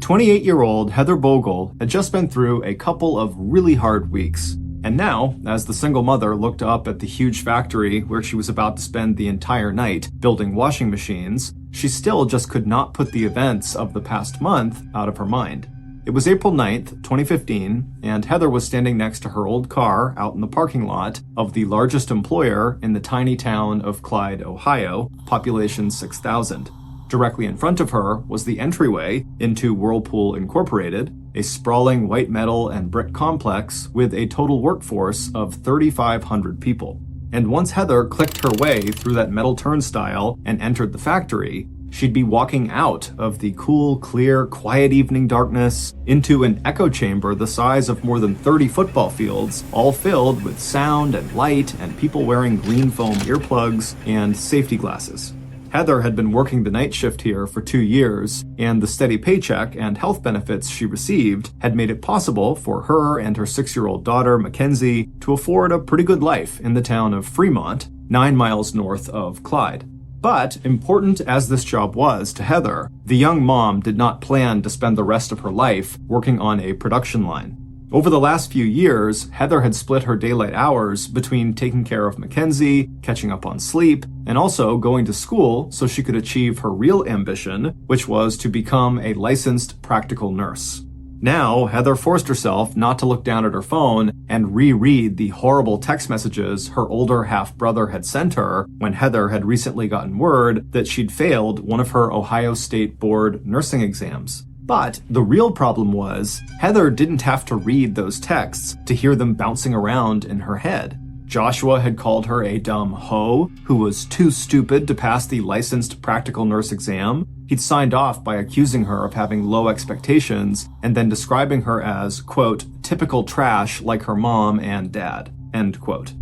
28-year-old Heather Bogle had just been through a couple of really hard weeks. And now, as the single mother looked up at the huge factory where she was about to spend the entire night building washing machines, she still just could not put the events of the past month out of her mind. It was April 9th, 2015, and Heather was standing next to her old car out in the parking lot of the largest employer in the tiny town of Clyde, Ohio, population 6,000. Directly in front of her was the entryway into Whirlpool Incorporated, a sprawling white metal and brick complex with a total workforce of 3,500 people. And once Heather clicked her way through that metal turnstile and entered the factory, she'd be walking out of the cool, clear, quiet evening darkness into an echo chamber the size of more than 30 football fields, all filled with sound and light and people wearing green foam earplugs and safety glasses. Heather had been working the night shift here for 2 years, and the steady paycheck and health benefits she received had made it possible for her and her 6-year-old daughter, Mackenzie, to afford a pretty good life in the town of Fremont, 9 miles north of Clyde. But, important as this job was to Heather, the young mom did not plan to spend the rest of her life working on a production line. Over the last few years, Heather had split her daylight hours between taking care of Mackenzie, catching up on sleep, and also going to school so she could achieve her real ambition, which was to become a licensed practical nurse. Now, Heather forced herself not to look down at her phone and reread the horrible text messages her older half-brother had sent her when Heather had recently gotten word that she'd failed one of her Ohio State Board nursing exams. But the real problem was, Heather didn't have to read those texts to hear them bouncing around in her head. Joshua had called her a dumb hoe who was too stupid to pass the licensed practical nurse exam. He'd signed off by accusing her of having low expectations and then describing her as, quote, typical trash like her mom and dad, end quote.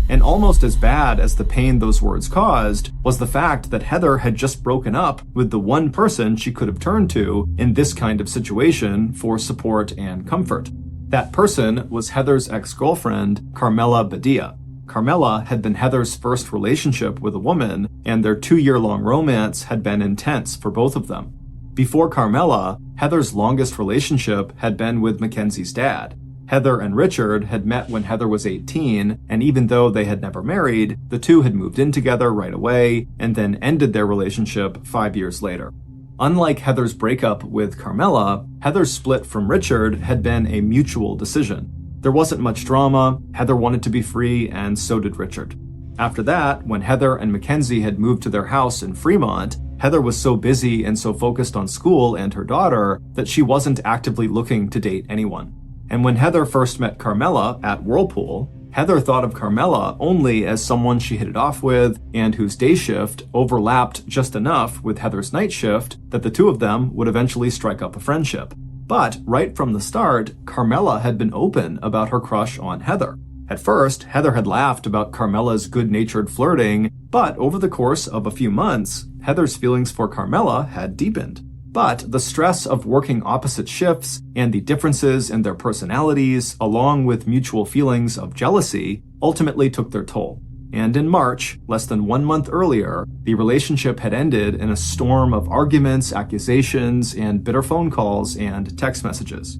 And almost as bad as the pain those words caused was the fact that Heather had just broken up with the one person she could have turned to in this kind of situation for support and comfort. That person was Heather's ex-girlfriend, Carmela Badia. Carmela had been Heather's first relationship with a woman, and their 2-year-long romance had been intense for both of them. Before Carmela, Heather's longest relationship had been with Mackenzie's dad. Heather and Richard had met when Heather was 18, and even though they had never married, the two had moved in together right away and then ended their relationship 5 years later. Unlike Heather's breakup with Carmela, Heather's split from Richard had been a mutual decision. There wasn't much drama, Heather wanted to be free, and so did Richard. After that, when Heather and Mackenzie had moved to their house in Fremont, Heather was so busy and so focused on school and her daughter that she wasn't actively looking to date anyone. And when Heather first met Carmela at Whirlpool, Heather thought of Carmela only as someone she hit it off with and whose day shift overlapped just enough with Heather's night shift that the two of them would eventually strike up a friendship. But right from the start, Carmela had been open about her crush on Heather. At first, Heather had laughed about Carmela's good-natured flirting, but over the course of a few months, Heather's feelings for Carmela had deepened. But the stress of working opposite shifts and the differences in their personalities, along with mutual feelings of jealousy, ultimately took their toll. And in March, less than 1 month earlier, the relationship had ended in a storm of arguments, accusations, and bitter phone calls and text messages.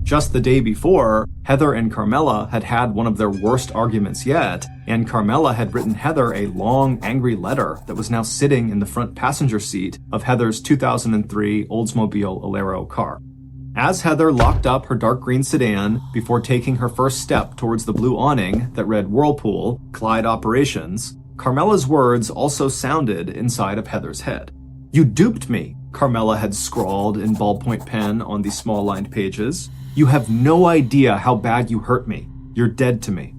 Just the day before, Heather and Carmela had had one of their worst arguments yet, and Carmela had written Heather a long, angry letter that was now sitting in the front passenger seat of Heather's 2003 Oldsmobile Alero car. As Heather locked up her dark green sedan before taking her first step towards the blue awning that read Whirlpool, Clyde Operations, Carmela's words also sounded inside of Heather's head. "You duped me," Carmela had scrawled in ballpoint pen on the small-lined pages. "You have no idea how bad you hurt me. You're dead to me."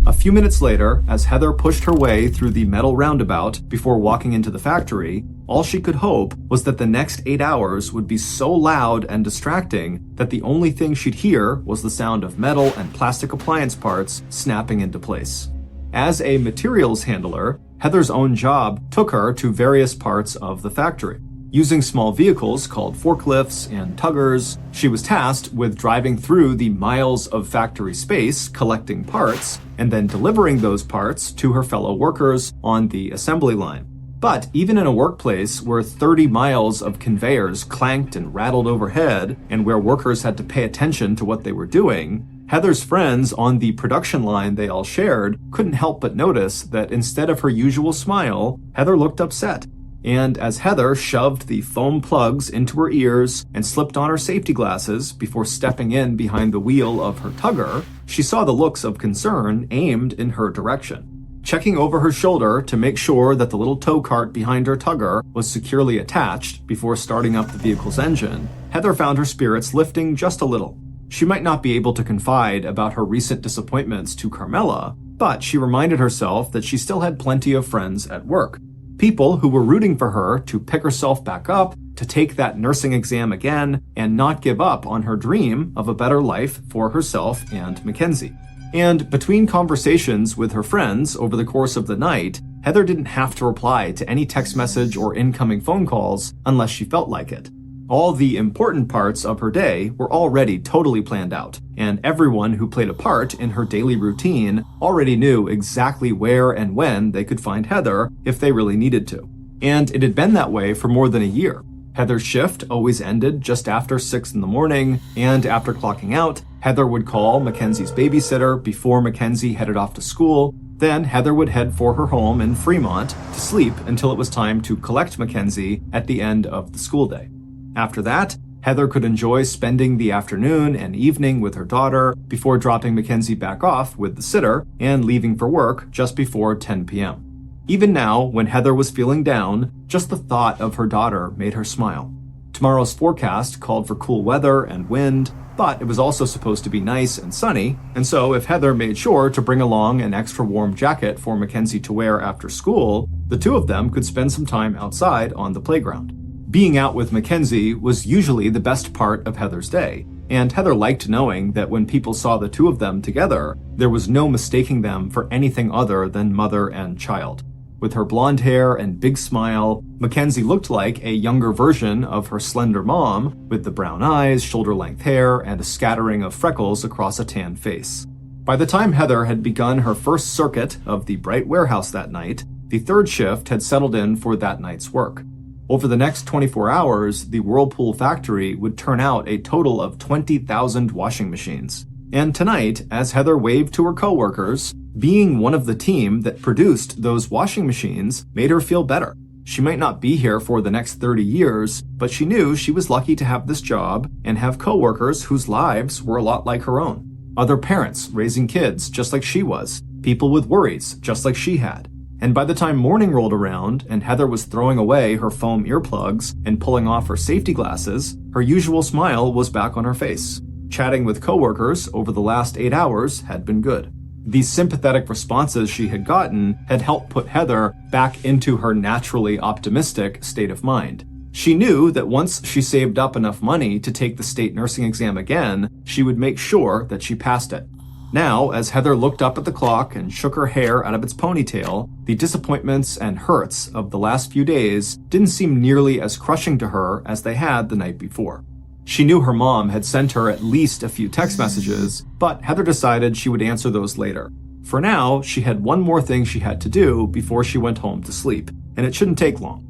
A few minutes later, as Heather pushed her way through the metal roundabout before walking into the factory, all she could hope was that the next 8 hours would be so loud and distracting that the only thing she'd hear was the sound of metal and plastic appliance parts snapping into place. As a materials handler, Heather's own job took her to various parts of the factory. Using small vehicles called forklifts and tuggers, she was tasked with driving through the miles of factory space, collecting parts, and then delivering those parts to her fellow workers on the assembly line. But even in a workplace where 30 miles of conveyors clanked and rattled overhead, and where workers had to pay attention to what they were doing, Heather's friends on the production line they all shared couldn't help but notice that instead of her usual smile, Heather looked upset. And as Heather shoved the foam plugs into her ears and slipped on her safety glasses before stepping in behind the wheel of her tugger, she saw the looks of concern aimed in her direction. Checking over her shoulder to make sure that the little tow cart behind her tugger was securely attached before starting up the vehicle's engine, Heather found her spirits lifting just a little. She might not be able to confide about her recent disappointments to Carmela, but she reminded herself that she still had plenty of friends at work. People who were rooting for her to pick herself back up, to take that nursing exam again, and not give up on her dream of a better life for herself and Mackenzie. And between conversations with her friends over the course of the night, Heather didn't have to reply to any text message or incoming phone calls unless she felt like it. All the important parts of her day were already totally planned out, and everyone who played a part in her daily routine already knew exactly where and when they could find Heather if they really needed to. And it had been that way for more than a year. Heather's shift always ended just after 6 in the morning, and after clocking out, Heather would call Mackenzie's babysitter before Mackenzie headed off to school. Then Heather would head for her home in Fremont to sleep until it was time to collect Mackenzie at the end of the school day. After that, Heather could enjoy spending the afternoon and evening with her daughter before dropping Mackenzie back off with the sitter and leaving for work just before 10 p.m. Even now, when Heather was feeling down, just the thought of her daughter made her smile. Tomorrow's forecast called for cool weather and wind, but it was also supposed to be nice and sunny, and so if Heather made sure to bring along an extra warm jacket for Mackenzie to wear after school, the two of them could spend some time outside on the playground. Being out with Mackenzie was usually the best part of Heather's day, and Heather liked knowing that when people saw the two of them together, there was no mistaking them for anything other than mother and child. With her blonde hair and big smile, Mackenzie looked like a younger version of her slender mom, with the brown eyes, shoulder-length hair, and a scattering of freckles across a tan face. By the time Heather had begun her first circuit of the bright warehouse that night, the third shift had settled in for that night's work. Over the next 24 hours, the Whirlpool factory would turn out a total of 20,000 washing machines. And tonight, as Heather waved to her coworkers, being one of the team that produced those washing machines made her feel better. She might not be here for the next 30 years, but she knew she was lucky to have this job and have coworkers whose lives were a lot like her own. Other parents raising kids just like she was, people with worries just like she had. And by the time morning rolled around and Heather was throwing away her foam earplugs and pulling off her safety glasses, her usual smile was back on her face. Chatting with coworkers over the last 8 hours had been good. These sympathetic responses she had gotten had helped put Heather back into her naturally optimistic state of mind. She knew that once she saved up enough money to take the state nursing exam again, she would make sure that she passed it. Now, as Heather looked up at the clock and shook her hair out of its ponytail, the disappointments and hurts of the last few days didn't seem nearly as crushing to her as they had the night before. She knew her mom had sent her at least a few text messages, but Heather decided she would answer those later. For now, she had one more thing she had to do before she went home to sleep, and it shouldn't take long.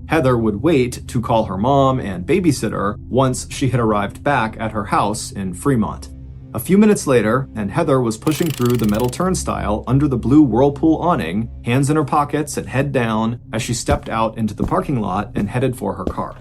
Heather would wait to call her mom and babysitter once she had arrived back at her house in Fremont. A few minutes later, and Heather was pushing through the metal turnstile under the blue Whirlpool awning, hands in her pockets and head down, as she stepped out into the parking lot and headed for her car.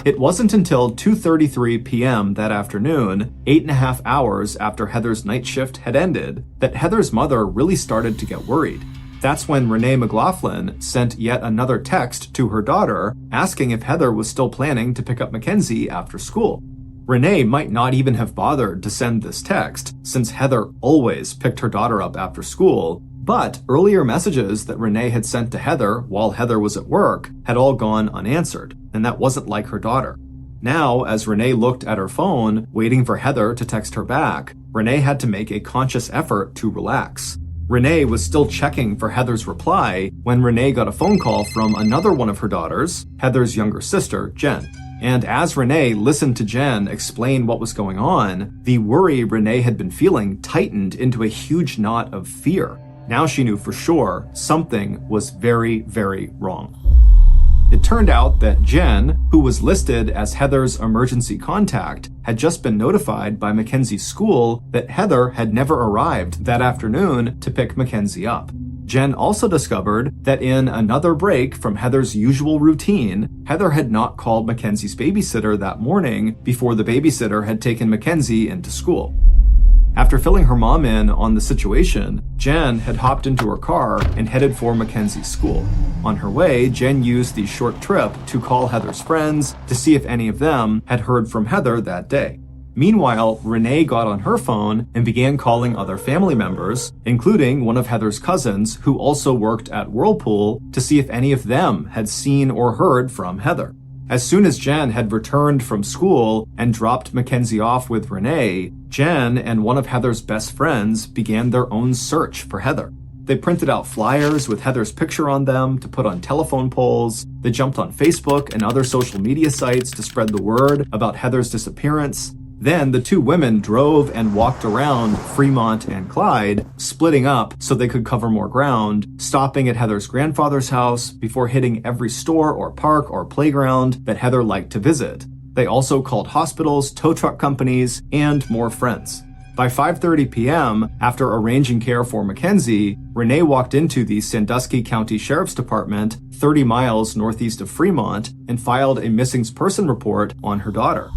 It wasn't until 2:33 p.m. that afternoon, 8.5 hours after Heather's night shift had ended, that Heather's mother really started to get worried. That's when Renee McLaughlin sent yet another text to her daughter asking if Heather was still planning to pick up Mackenzie after school. Renee might not even have bothered to send this text, since Heather always picked her daughter up after school, but earlier messages that Renee had sent to Heather while Heather was at work had all gone unanswered, and that wasn't like her daughter. Now, as Renee looked at her phone, waiting for Heather to text her back, Renee had to make a conscious effort to relax. Renee was still checking for Heather's reply when Renee got a phone call from another one of her daughters, Heather's younger sister, Jen. And as Renee listened to Jen explain what was going on, the worry Renee had been feeling tightened into a huge knot of fear. Now she knew for sure something was very, very wrong. It turned out that Jen, who was listed as Heather's emergency contact, had just been notified by Mackenzie's school that Heather had never arrived that afternoon to pick Mackenzie up. Jen also discovered that in another break from Heather's usual routine, Heather had not called Mackenzie's babysitter that morning before the babysitter had taken Mackenzie into school. After filling her mom in on the situation, Jen had hopped into her car and headed for Mackenzie's school. On her way, Jen used the short trip to call Heather's friends to see if any of them had heard from Heather that day. Meanwhile, Renee got on her phone and began calling other family members, including one of Heather's cousins who also worked at Whirlpool, to see if any of them had seen or heard from Heather. As soon as Jen had returned from school and dropped Mackenzie off with Renee, Jen and one of Heather's best friends began their own search for Heather. They printed out flyers with Heather's picture on them to put on telephone poles. They jumped on Facebook and other social media sites to spread the word about Heather's disappearance. Then the two women drove and walked around Fremont and Clyde, splitting up so they could cover more ground, stopping at Heather's grandfather's house before hitting every store or park or playground that Heather liked to visit. They also called hospitals, tow truck companies, and more friends. By 5:30 p.m., after arranging care for Mackenzie, Renee walked into the Sandusky County Sheriff's Department, 30 miles northeast of Fremont, and filed a missing person report on her daughter.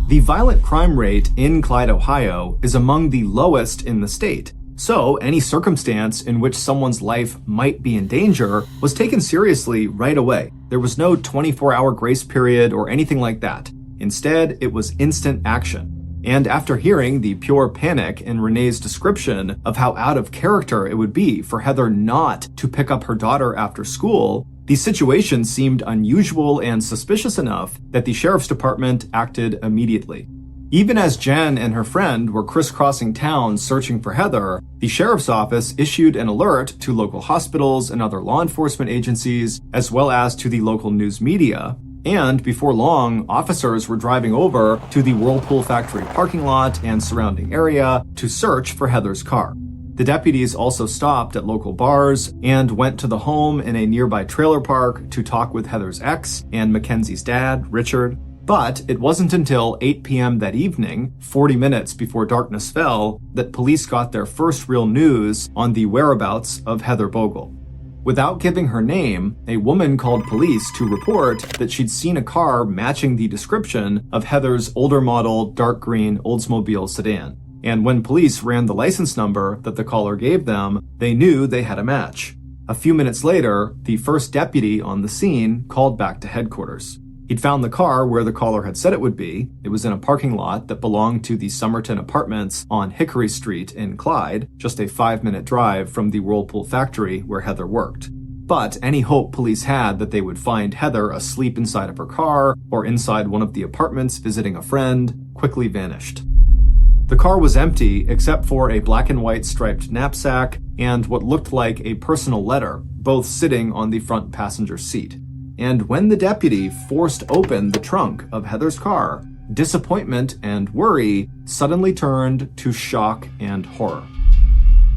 The violent crime rate in Clyde, Ohio is among the lowest in the state, so any circumstance in which someone's life might be in danger was taken seriously right away. There was no 24-hour grace period or anything like that. Instead, it was instant action. And after hearing the pure panic in Renee's description of how out of character it would be for Heather not to pick up her daughter after school, the situation seemed unusual and suspicious enough that the sheriff's department acted immediately. Even as Jen and her friend were crisscrossing town searching for Heather, the sheriff's office issued an alert to local hospitals and other law enforcement agencies, as well as to the local news media. And before long, officers were driving over to the Whirlpool factory parking lot and surrounding area to search for Heather's car. The deputies also stopped at local bars and went to the home in a nearby trailer park to talk with Heather's ex and Mackenzie's dad, Richard. But it wasn't until 8 p.m. that evening, 40 minutes before darkness fell, that police got their first real news on the whereabouts of Heather Bogle. Without giving her name, a woman called police to report that she'd seen a car matching the description of Heather's older model dark green Oldsmobile sedan. And when police ran the license number that the caller gave them, they knew they had a match. A few minutes later, the first deputy on the scene called back to headquarters. He'd found the car where the caller had said it would be. It was in a parking lot that belonged to the Somerton Apartments on Hickory Street in Clyde, just a 5-minute drive from the Whirlpool factory where Heather worked. But any hope police had that they would find Heather asleep inside of her car or inside one of the apartments visiting a friend quickly vanished. The car was empty except for a black and white striped knapsack and what looked like a personal letter, both sitting on the front passenger seat. And when the deputy forced open the trunk of Heather's car, disappointment and worry suddenly turned to shock and horror.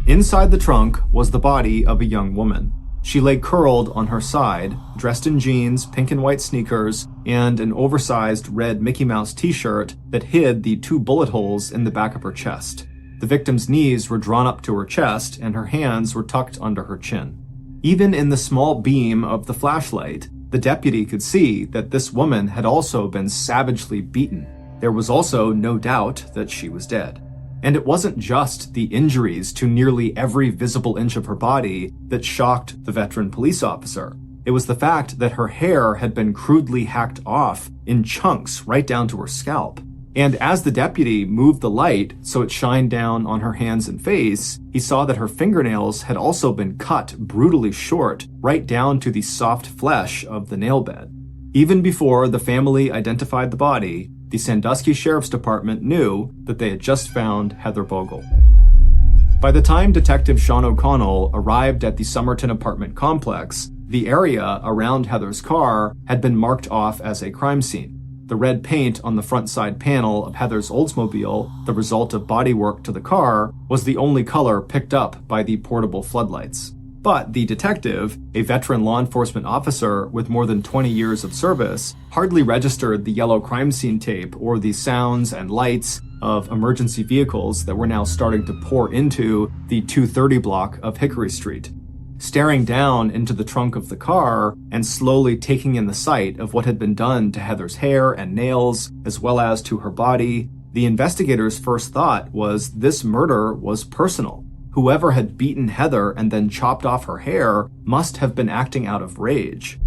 Inside the trunk was the body of a young woman. She lay curled on her side, dressed in jeans, pink and white sneakers, and an oversized red Mickey Mouse t-shirt that hid the 2 bullet holes in the back of her chest. The victim's knees were drawn up to her chest, and her hands were tucked under her chin. Even in the small beam of the flashlight, the deputy could see that this woman had also been savagely beaten. There was also no doubt that she was dead. And it wasn't just the injuries to nearly every visible inch of her body that shocked the veteran police officer. It was the fact that her hair had been crudely hacked off in chunks right down to her scalp. And as the deputy moved the light so it shined down on her hands and face, he saw that her fingernails had also been cut brutally short right down to the soft flesh of the nail bed. Even before the family identified the body, the Sandusky Sheriff's Department knew that they had just found Heather Bogle. By the time Detective Sean O'Connell arrived at the Somerton apartment complex, the area around Heather's car had been marked off as a crime scene. The red paint on the front side panel of Heather's Oldsmobile, the result of bodywork to the car, was the only color picked up by the portable floodlights. But the detective, a veteran law enforcement officer with more than 20 years of service, hardly registered the yellow crime scene tape or the sounds and lights of emergency vehicles that were now starting to pour into the 230 block of Hickory Street. Staring down into the trunk of the car and slowly taking in the sight of what had been done to Heather's hair and nails, as well as to her body, the investigators' first thought was this murder was personal. Whoever had beaten Heather and then chopped off her hair must have been acting out of rage.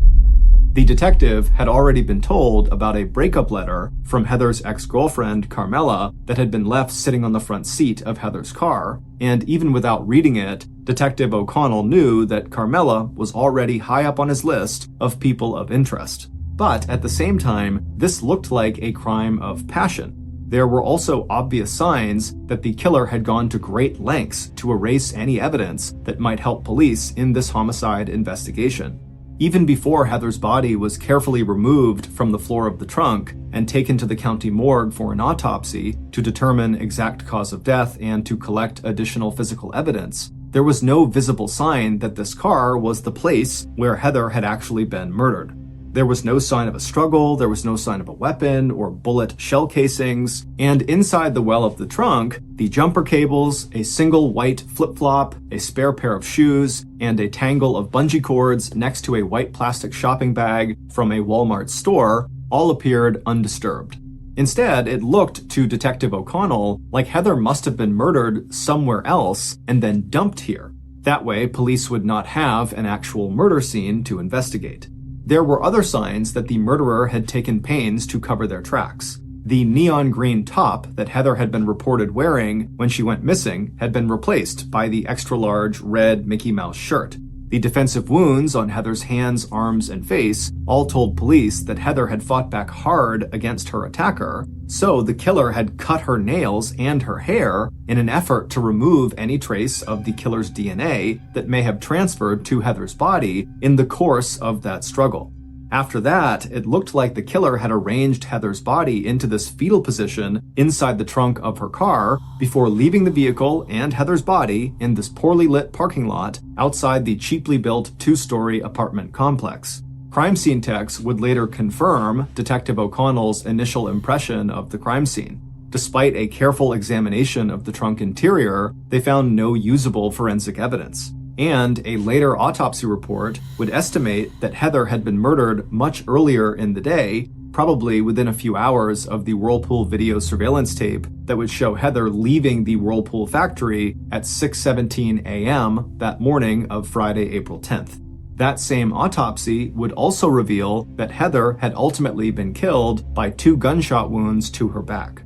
The detective had already been told about a breakup letter from Heather's ex-girlfriend, Carmela, that had been left sitting on the front seat of Heather's car, and even without reading it, Detective O'Connell knew that Carmela was already high up on his list of people of interest. But at the same time, this looked like a crime of passion. There were also obvious signs that the killer had gone to great lengths to erase any evidence that might help police in this homicide investigation. Even before Heather's body was carefully removed from the floor of the trunk and taken to the county morgue for an autopsy to determine exact cause of death and to collect additional physical evidence, there was no visible sign that this car was the place where Heather had actually been murdered. There was no sign of a struggle, there was no sign of a weapon or bullet shell casings, and inside the well of the trunk, the jumper cables, a single white flip-flop, a spare pair of shoes, and a tangle of bungee cords next to a white plastic shopping bag from a Walmart store all appeared undisturbed. Instead, it looked to Detective O'Connell like Heather must have been murdered somewhere else and then dumped here. That way, police would not have an actual murder scene to investigate. There were other signs that the murderer had taken pains to cover their tracks. The neon green top that Heather had been reported wearing when she went missing had been replaced by the extra-large red Mickey Mouse shirt. The defensive wounds on Heather's hands, arms, and face all told police that Heather had fought back hard against her attacker, so the killer had cut her nails and her hair in an effort to remove any trace of the killer's DNA that may have transferred to Heather's body in the course of that struggle. After that, it looked like the killer had arranged Heather's body into this fetal position inside the trunk of her car before leaving the vehicle and Heather's body in this poorly lit parking lot outside the cheaply built 2-story apartment complex. Crime scene techs would later confirm Detective O'Connell's initial impression of the crime scene. Despite a careful examination of the trunk interior, they found no usable forensic evidence. And a later autopsy report would estimate that Heather had been murdered much earlier in the day, probably within a few hours of the Whirlpool video surveillance tape that would show Heather leaving the Whirlpool factory at 6:17 a.m. that morning of Friday, April 10th. That same autopsy would also reveal that Heather had ultimately been killed by 2 gunshot wounds to her back.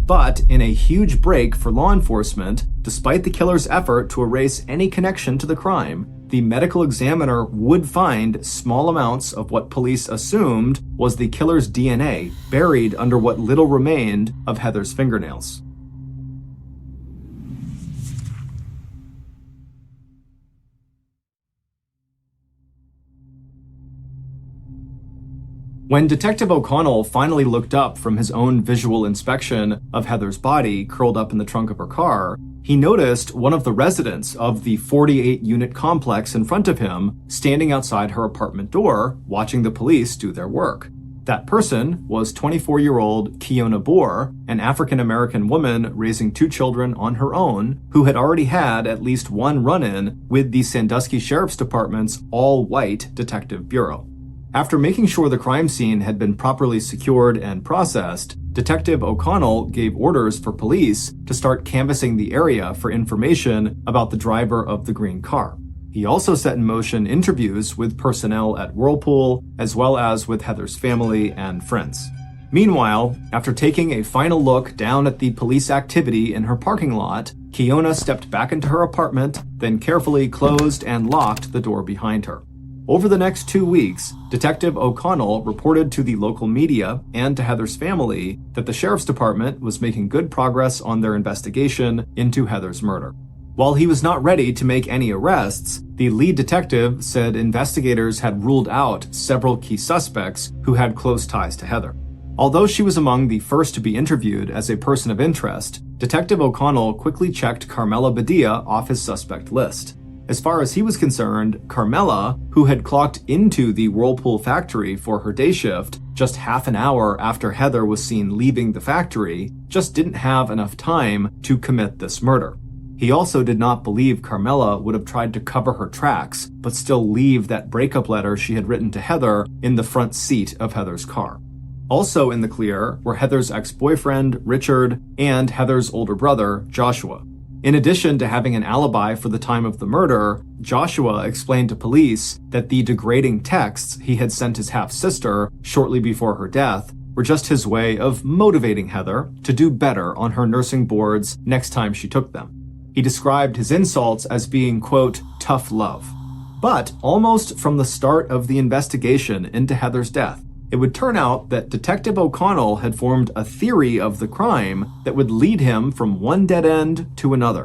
But in a huge break for law enforcement, despite the killer's effort to erase any connection to the crime, the medical examiner would find small amounts of what police assumed was the killer's DNA buried under what little remained of Heather's fingernails. When Detective O'Connell finally looked up from his own visual inspection of Heather's body curled up in the trunk of her car, he noticed one of the residents of the 48-unit complex in front of him standing outside her apartment door, watching the police do their work. That person was 24-year-old Kiona Boer, an African-American woman raising 2 children on her own, who had already had at least one run-in with the Sandusky Sheriff's Department's all-white detective bureau. After making sure the crime scene had been properly secured and processed, Detective O'Connell gave orders for police to start canvassing the area for information about the driver of the green car. He also set in motion interviews with personnel at Whirlpool, as well as with Heather's family and friends. Meanwhile, after taking a final look down at the police activity in her parking lot, Kiona stepped back into her apartment, then carefully closed and locked the door behind her. Over the next 2 weeks, Detective O'Connell reported to the local media and to Heather's family that the sheriff's department was making good progress on their investigation into Heather's murder. While he was not ready to make any arrests, the lead detective said investigators had ruled out several key suspects who had close ties to Heather. Although she was among the first to be interviewed as a person of interest, Detective O'Connell quickly checked Carmela Badia off his suspect list. As far as he was concerned, Carmela, who had clocked into the Whirlpool factory for her day shift just half an hour after Heather was seen leaving the factory, just didn't have enough time to commit this murder. He also did not believe Carmela would have tried to cover her tracks, but still leave that breakup letter she had written to Heather in the front seat of Heather's car. Also in the clear were Heather's ex-boyfriend, Richard, and Heather's older brother, Joshua. In addition to having an alibi for the time of the murder, Joshua explained to police that the degrading texts he had sent his half-sister shortly before her death were just his way of motivating Heather to do better on her nursing boards next time she took them. He described his insults as being, quote, tough love. But almost from the start of the investigation into Heather's death, it would turn out that Detective O'Connell had formed a theory of the crime that would lead him from one dead end to another.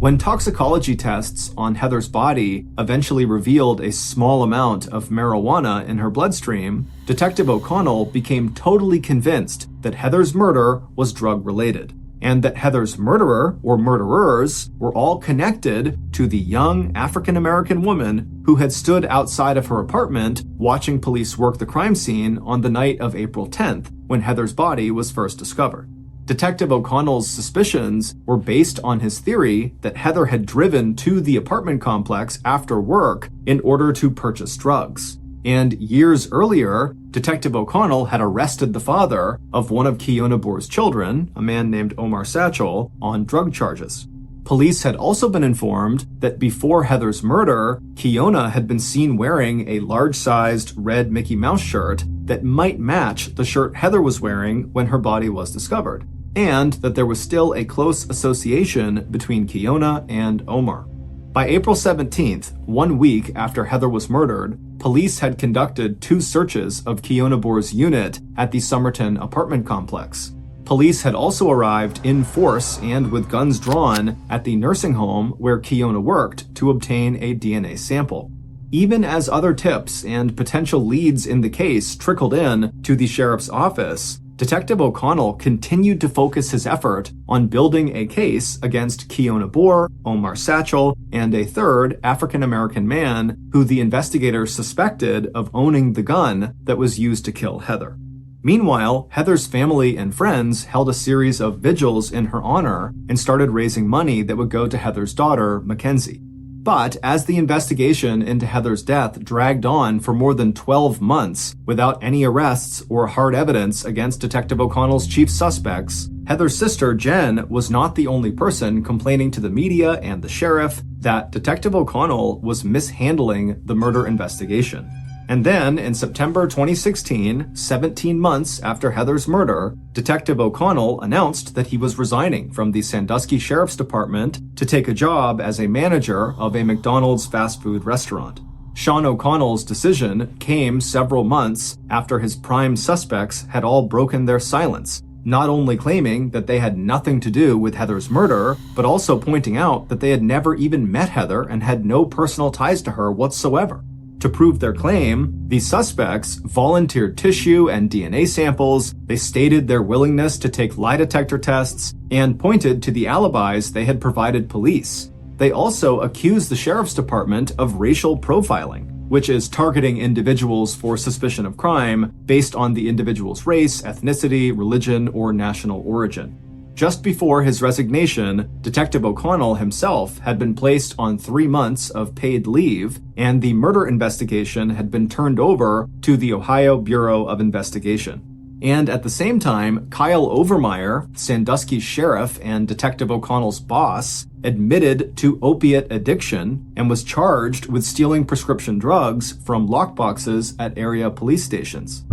When toxicology tests on Heather's body eventually revealed a small amount of marijuana in her bloodstream, Detective O'Connell became totally convinced that Heather's murder was drug-related, and that Heather's murderer or murderers were all connected to the young African-American woman who had stood outside of her apartment watching police work the crime scene on the night of April 10th, when Heather's body was first discovered. Detective O'Connell's suspicions were based on his theory that Heather had driven to the apartment complex after work in order to purchase drugs. And years earlier, Detective O'Connell had arrested the father of one of Kiona Boer's children, a man named Omar Satchel, on drug charges. Police had also been informed that before Heather's murder, Kiona had been seen wearing a large-sized red Mickey Mouse shirt that might match the shirt Heather was wearing when her body was discovered, and that there was still a close association between Kiona and Omar. By April 17th, 1 week after Heather was murdered, police had conducted 2 searches of Kiona Boer's unit at the Somerton apartment complex. Police had also arrived in force and with guns drawn at the nursing home where Kiona worked to obtain a DNA sample. Even as other tips and potential leads in the case trickled in to the sheriff's office, Detective O'Connell continued to focus his effort on building a case against Kiona Boer, Omar Satchel, and a third African-American man who the investigators suspected of owning the gun that was used to kill Heather. Meanwhile, Heather's family and friends held a series of vigils in her honor and started raising money that would go to Heather's daughter, Mackenzie. But as the investigation into Heather's death dragged on for more than 12 months without any arrests or hard evidence against Detective O'Connell's chief suspects, Heather's sister, Jen, was not the only person complaining to the media and the sheriff that Detective O'Connell was mishandling the murder investigation. And then, in September 2016, 17 months after Heather's murder, Detective O'Connell announced that he was resigning from the Sandusky Sheriff's Department to take a job as a manager of a McDonald's fast food restaurant. Sean O'Connell's decision came several months after his prime suspects had all broken their silence, not only claiming that they had nothing to do with Heather's murder, but also pointing out that they had never even met Heather and had no personal ties to her whatsoever. To prove their claim, the suspects volunteered tissue and DNA samples, they stated their willingness to take lie detector tests, and pointed to the alibis they had provided police. They also accused the sheriff's department of racial profiling, which is targeting individuals for suspicion of crime based on the individual's race, ethnicity, religion, or national origin. Just before his resignation, Detective O'Connell himself had been placed on 3 months of paid leave, and the murder investigation had been turned over to the Ohio Bureau of Investigation. And at the same time, Kyle Overmeyer, Sandusky's sheriff and Detective O'Connell's boss, admitted to opiate addiction and was charged with stealing prescription drugs from lockboxes at area police stations.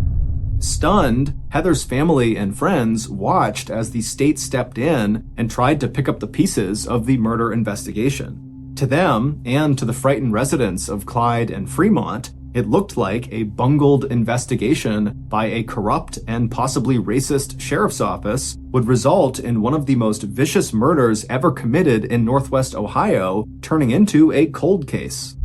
Stunned, Heather's family and friends watched as the state stepped in and tried to pick up the pieces of the murder investigation. To them, and to the frightened residents of Clyde and Fremont, it looked like a bungled investigation by a corrupt and possibly racist sheriff's office would result in one of the most vicious murders ever committed in Northwest Ohio turning into a cold case.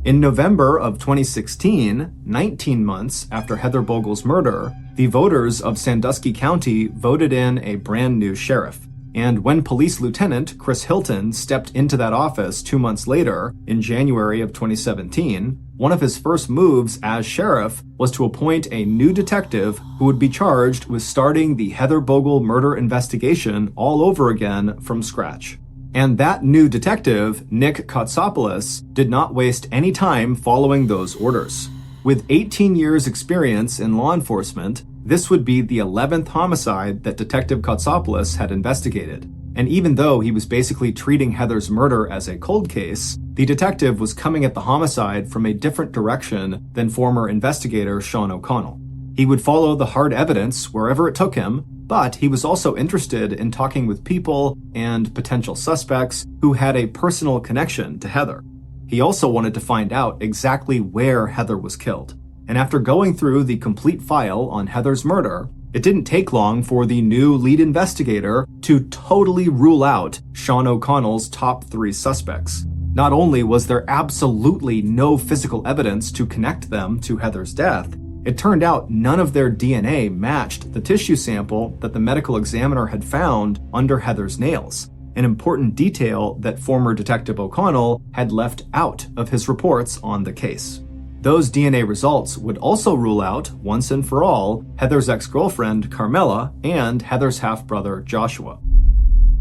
In November of 2016, 19 months after Heather Bogle's murder, the voters of Sandusky County voted in a brand new sheriff. And when Police Lieutenant Chris Hilton stepped into that office 2 months later, in January of 2017, one of his first moves as sheriff was to appoint a new detective who would be charged with starting the Heather Bogle murder investigation all over again from scratch. And that new detective, Nick Kotsopoulos, did not waste any time following those orders. With 18 years' experience in law enforcement, this would be the 11th homicide that Detective Kotsopoulos had investigated. And even though he was basically treating Heather's murder as a cold case, the detective was coming at the homicide from a different direction than former investigator Sean O'Connell. He would follow the hard evidence wherever it took him, but he was also interested in talking with people and potential suspects who had a personal connection to Heather. He also wanted to find out exactly where Heather was killed. And after going through the complete file on Heather's murder, it didn't take long for the new lead investigator to totally rule out Sean O'Connell's top 3 suspects. Not only was there absolutely no physical evidence to connect them to Heather's death, it turned out none of their DNA matched the tissue sample that the medical examiner had found under Heather's nails, an important detail that former Detective O'Connell had left out of his reports on the case. Those DNA results would also rule out, once and for all, Heather's ex-girlfriend, Carmela, and Heather's half-brother, Joshua.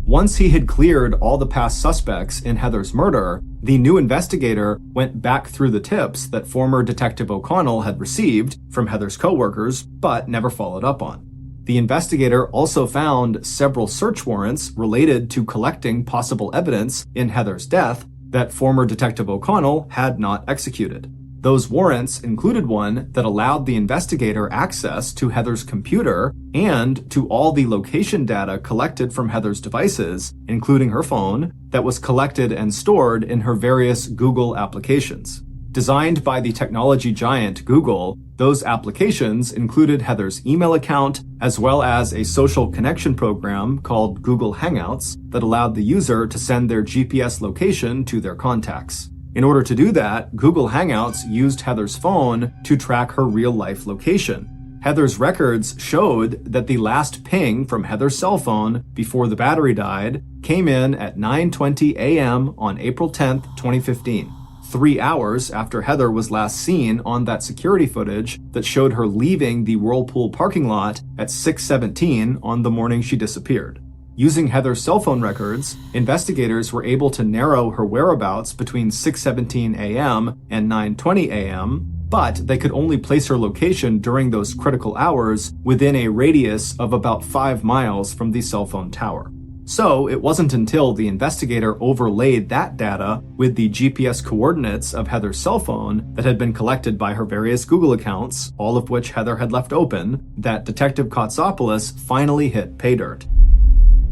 Once he had cleared all the past suspects in Heather's murder, the new investigator went back through the tips that former Detective O'Connell had received from Heather's coworkers, but never followed up on. The investigator also found several search warrants related to collecting possible evidence in Heather's death that former Detective O'Connell had not executed. Those warrants included one that allowed the investigator access to Heather's computer and to all the location data collected from Heather's devices, including her phone, that was collected and stored in her various Google applications. Designed by the technology giant Google, those applications included Heather's email account, as well as a social connection program called Google Hangouts that allowed the user to send their GPS location to their contacts. In order to do that, Google Hangouts used Heather's phone to track her real-life location. Heather's records showed that the last ping from Heather's cell phone before the battery died came in at 9:20 a.m. on April 10, 2015, 3 hours after Heather was last seen on that security footage that showed her leaving the Whirlpool parking lot at 6:17 on the morning she disappeared. Using Heather's cell phone records, investigators were able to narrow her whereabouts between 6:17 a.m. and 9:20 a.m., but they could only place her location during those critical hours within a radius of about 5 miles from the cell phone tower. So it wasn't until the investigator overlaid that data with the GPS coordinates of Heather's cell phone that had been collected by her various Google accounts, all of which Heather had left open, that Detective Kotsopoulos finally hit pay dirt.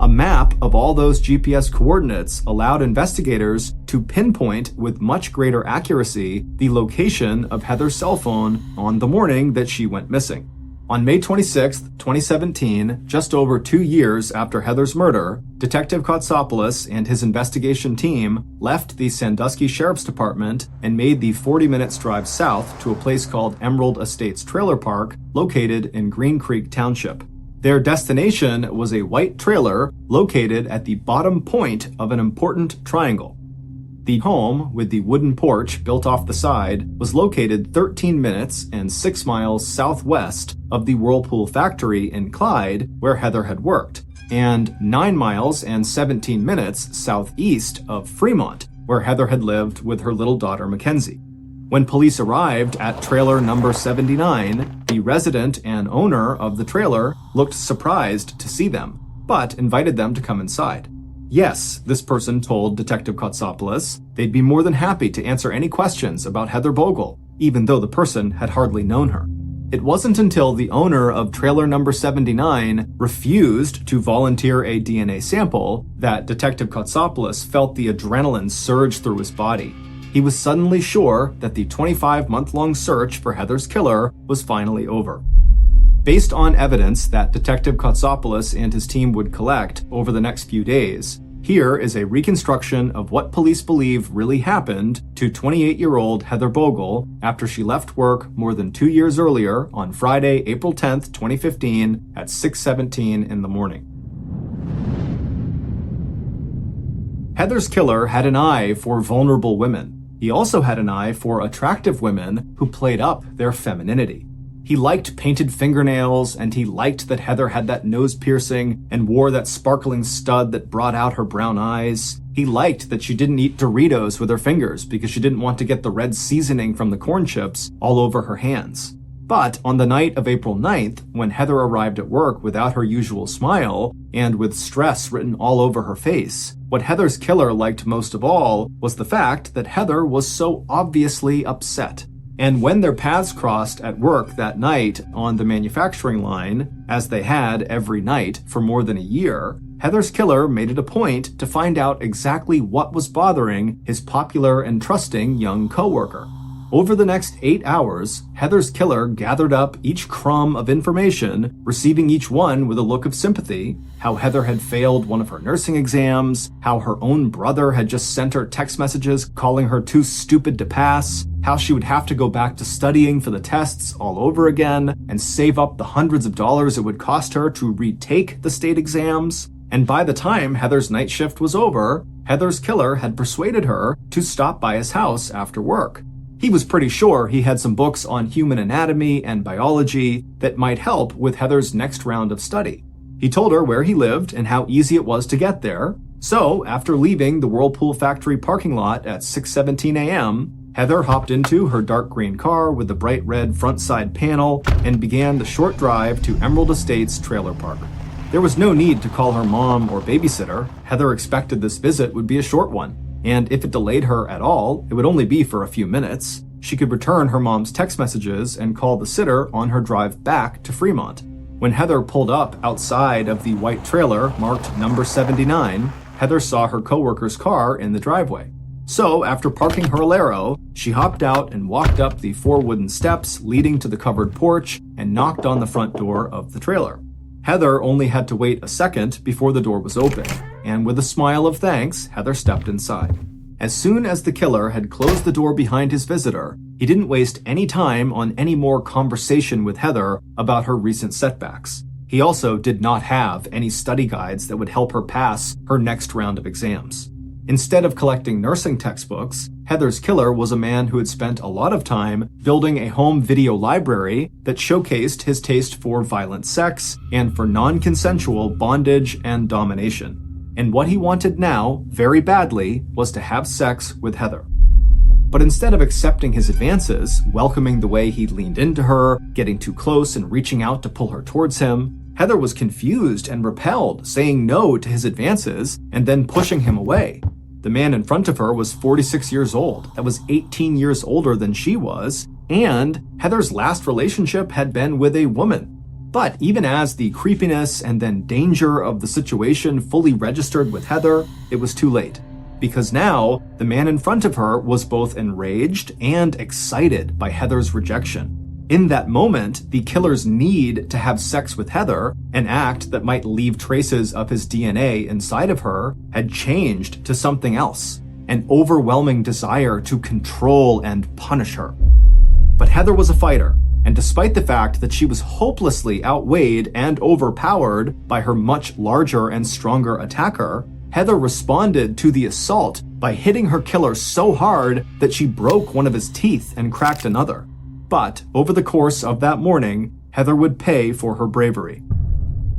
A map of all those GPS coordinates allowed investigators to pinpoint with much greater accuracy the location of Heather's cell phone on the morning that she went missing. On May 26, 2017, just over 2 years after Heather's murder, Detective Kotsopoulos and his investigation team left the Sandusky Sheriff's Department and made the 40 minutes drive south to a place called Emerald Estates Trailer Park, located in Green Creek Township. Their destination was a white trailer located at the bottom point of an important triangle. The home, with the wooden porch built off the side, was located 13 minutes and 6 miles southwest of the Whirlpool factory in Clyde, where Heather had worked, and 9 miles and 17 minutes southeast of Fremont, where Heather had lived with her little daughter Mackenzie. When police arrived at trailer number 79, the resident and owner of the trailer looked surprised to see them, but invited them to come inside. Yes, this person told Detective Kotsopoulos they'd be more than happy to answer any questions about Heather Bogle, even though the person had hardly known her. It wasn't until the owner of trailer number 79 refused to volunteer a DNA sample that Detective Kotsopoulos felt the adrenaline surge through his body. He was suddenly sure that the 25-month-long search for Heather's killer was finally over. Based on evidence that Detective Kotsopoulos and his team would collect over the next few days, here is a reconstruction of what police believe really happened to 28-year-old Heather Bogle after she left work more than 2 years earlier on Friday, April 10, 2015 at 6:17 in the morning. Heather's killer had an eye for vulnerable women. He also had an eye for attractive women who played up their femininity. He liked painted fingernails, and he liked that Heather had that nose piercing and wore that sparkling stud that brought out her brown eyes. He liked that she didn't eat Doritos with her fingers because she didn't want to get the red seasoning from the corn chips all over her hands. But on the night of April 9th, when Heather arrived at work without her usual smile and with stress written all over her face, what Heather's killer liked most of all was the fact that Heather was so obviously upset. And when their paths crossed at work that night on the manufacturing line, as they had every night for more than a year, Heather's killer made it a point to find out exactly what was bothering his popular and trusting young coworker. Over the next 8 hours, Heather's killer gathered up each crumb of information, receiving each one with a look of sympathy: how Heather had failed one of her nursing exams, how her own brother had just sent her text messages calling her too stupid to pass, how she would have to go back to studying for the tests all over again and save up the hundreds of dollars it would cost her to retake the state exams. And by the time Heather's night shift was over, Heather's killer had persuaded her to stop by his house after work. He was pretty sure he had some books on human anatomy and biology that might help with Heather's next round of study. He told her where he lived and how easy it was to get there. So, after leaving the Whirlpool factory parking lot at 6:17 a.m., Heather hopped into her dark green car with the bright red front side panel and began the short drive to Emerald Estates trailer park. There was no need to call her mom or babysitter. Heather expected this visit would be a short one. And if it delayed her at all, it would only be for a few minutes. She could return her mom's text messages and call the sitter on her drive back to Fremont. When Heather pulled up outside of the white trailer marked number 79, Heather saw her coworker's car in the driveway. So, after parking her Alero, she hopped out and walked up the 4 wooden steps leading to the covered porch and knocked on the front door of the trailer. Heather only had to wait a second before the door was open, and with a smile of thanks, Heather stepped inside. As soon as the killer had closed the door behind his visitor, he didn't waste any time on any more conversation with Heather about her recent setbacks. He also did not have any study guides that would help her pass her next round of exams. Instead of collecting nursing textbooks, Heather's killer was a man who had spent a lot of time building a home video library that showcased his taste for violent sex and for non-consensual bondage and domination. And what he wanted now, very badly, was to have sex with Heather. But instead of accepting his advances, welcoming the way he leaned into her, getting too close and reaching out to pull her towards him, Heather was confused and repelled, saying no to his advances and then pushing him away. The man in front of her was 46 years old. That was 18 years older than she was, and Heather's last relationship had been with a woman. But even as the creepiness and then danger of the situation fully registered with Heather, it was too late. Because now, the man in front of her was both enraged and excited by Heather's rejection. In that moment, the killer's need to have sex with Heather, an act that might leave traces of his DNA inside of her, had changed to something else, an overwhelming desire to control and punish her. But Heather was a fighter, and despite the fact that she was hopelessly outweighed and overpowered by her much larger and stronger attacker, Heather responded to the assault by hitting her killer so hard that she broke one of his teeth and cracked another. But over the course of that morning, Heather would pay for her bravery.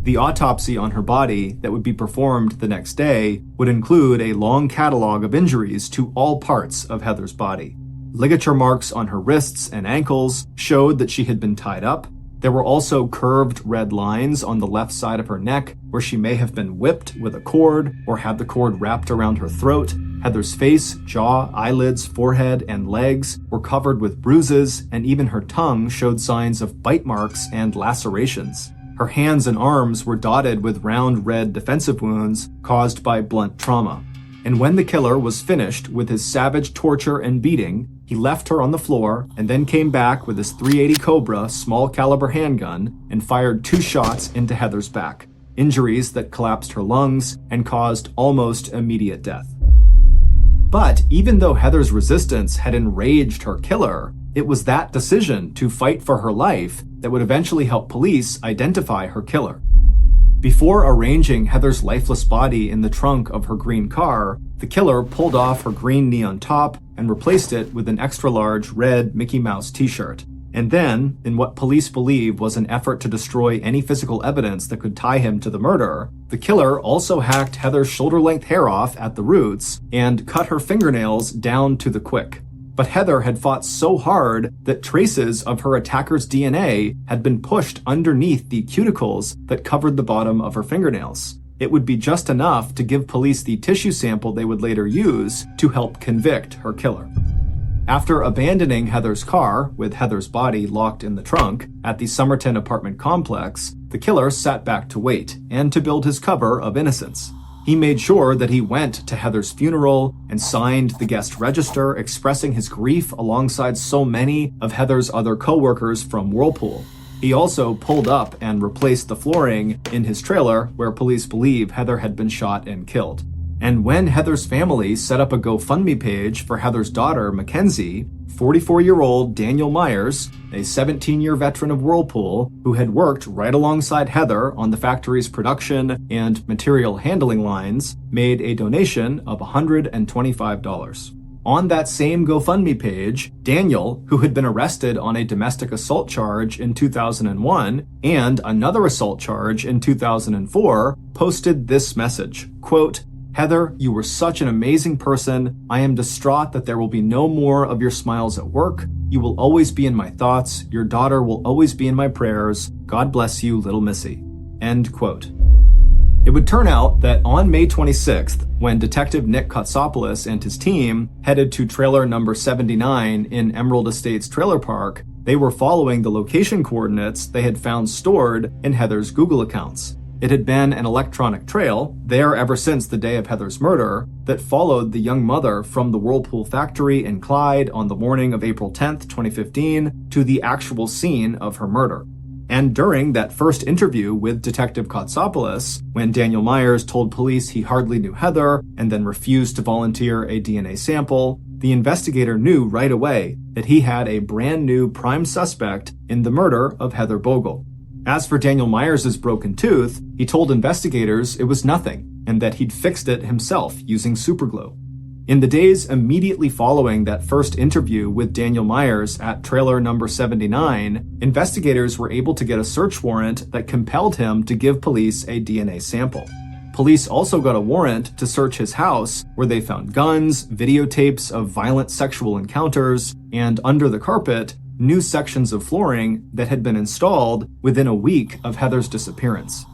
The autopsy on her body that would be performed the next day would include a long catalog of injuries to all parts of Heather's body. Ligature marks on her wrists and ankles showed that she had been tied up. There were also curved red lines on the left side of her neck where she may have been whipped with a cord or had the cord wrapped around her throat. Heather's face, jaw, eyelids, forehead, and legs were covered with bruises, and even her tongue showed signs of bite marks and lacerations. Her hands and arms were dotted with round red defensive wounds caused by blunt trauma. And when the killer was finished with his savage torture and beating, he left her on the floor and then came back with his .380 Cobra small caliber handgun and fired 2 shots into Heather's back, injuries that collapsed her lungs and caused almost immediate death. But even though Heather's resistance had enraged her killer, it was that decision to fight for her life that would eventually help police identify her killer. Before arranging Heather's lifeless body in the trunk of her green car, the killer pulled off her green neon top and replaced it with an extra-large red Mickey Mouse t-shirt. And then, in what police believe was an effort to destroy any physical evidence that could tie him to the murder, the killer also hacked Heather's shoulder-length hair off at the roots and cut her fingernails down to the quick. But Heather had fought so hard that traces of her attacker's DNA had been pushed underneath the cuticles that covered the bottom of her fingernails. It would be just enough to give police the tissue sample they would later use to help convict her killer. After abandoning Heather's car, with Heather's body locked in the trunk, at the Somerton apartment complex, the killer sat back to wait and to build his cover of innocence. He made sure that he went to Heather's funeral and signed the guest register, expressing his grief alongside so many of Heather's other co-workers from Whirlpool. He also pulled up and replaced the flooring in his trailer where police believe Heather had been shot and killed. And when Heather's family set up a GoFundMe page for Heather's daughter, Mackenzie, 44-year-old Daniel Myers, a 17-year veteran of Whirlpool, who had worked right alongside Heather on the factory's production and material handling lines, made a donation of $125. On that same GoFundMe page, Daniel, who had been arrested on a domestic assault charge in 2001 and another assault charge in 2004, posted this message, quote, "Heather, you were such an amazing person. I am distraught that there will be no more of your smiles at work. You will always be in my thoughts. Your daughter will always be in my prayers. God bless you, little Missy." End quote. It would turn out that on May 26th, when Detective Nick Kotsopoulos and his team headed to trailer number 79 in Emerald Estates Trailer Park, they were following the location coordinates they had found stored in Heather's Google accounts. It had been an electronic trail, there ever since the day of Heather's murder, that followed the young mother from the Whirlpool factory in Clyde on the morning of April 10th, 2015, to the actual scene of her murder. And during that first interview with Detective Kotsopoulos, when Daniel Myers told police he hardly knew Heather and then refused to volunteer a DNA sample, the investigator knew right away that he had a brand new prime suspect in the murder of Heather Bogle. As for Daniel Myers' broken tooth, he told investigators it was nothing and that he'd fixed it himself using superglue. In the days immediately following that first interview with Daniel Myers at trailer number 79, investigators were able to get a search warrant that compelled him to give police a DNA sample. Police also got a warrant to search his house, where they found guns, videotapes of violent sexual encounters, and under the carpet, new sections of flooring that had been installed within a week of Heather's disappearance.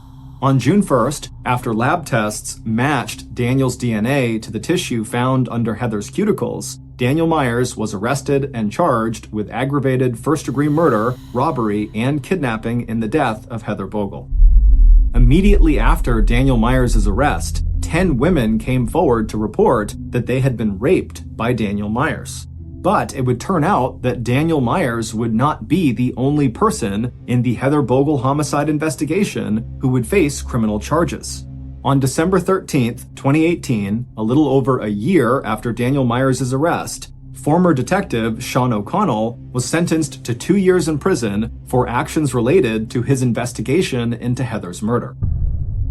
On June 1st, after lab tests matched Daniel's DNA to the tissue found under Heather's cuticles, Daniel Myers was arrested and charged with aggravated first-degree murder, robbery, and kidnapping in the death of Heather Bogle. Immediately after Daniel Myers' arrest, 10 women came forward to report that they had been raped by Daniel Myers. But it would turn out that Daniel Myers would not be the only person in the Heather Bogle homicide investigation who would face criminal charges. On December 13th, 2018, a little over a year after Daniel Myers' arrest, former detective Sean O'Connell was sentenced to 2 years in prison for actions related to his investigation into Heather's murder.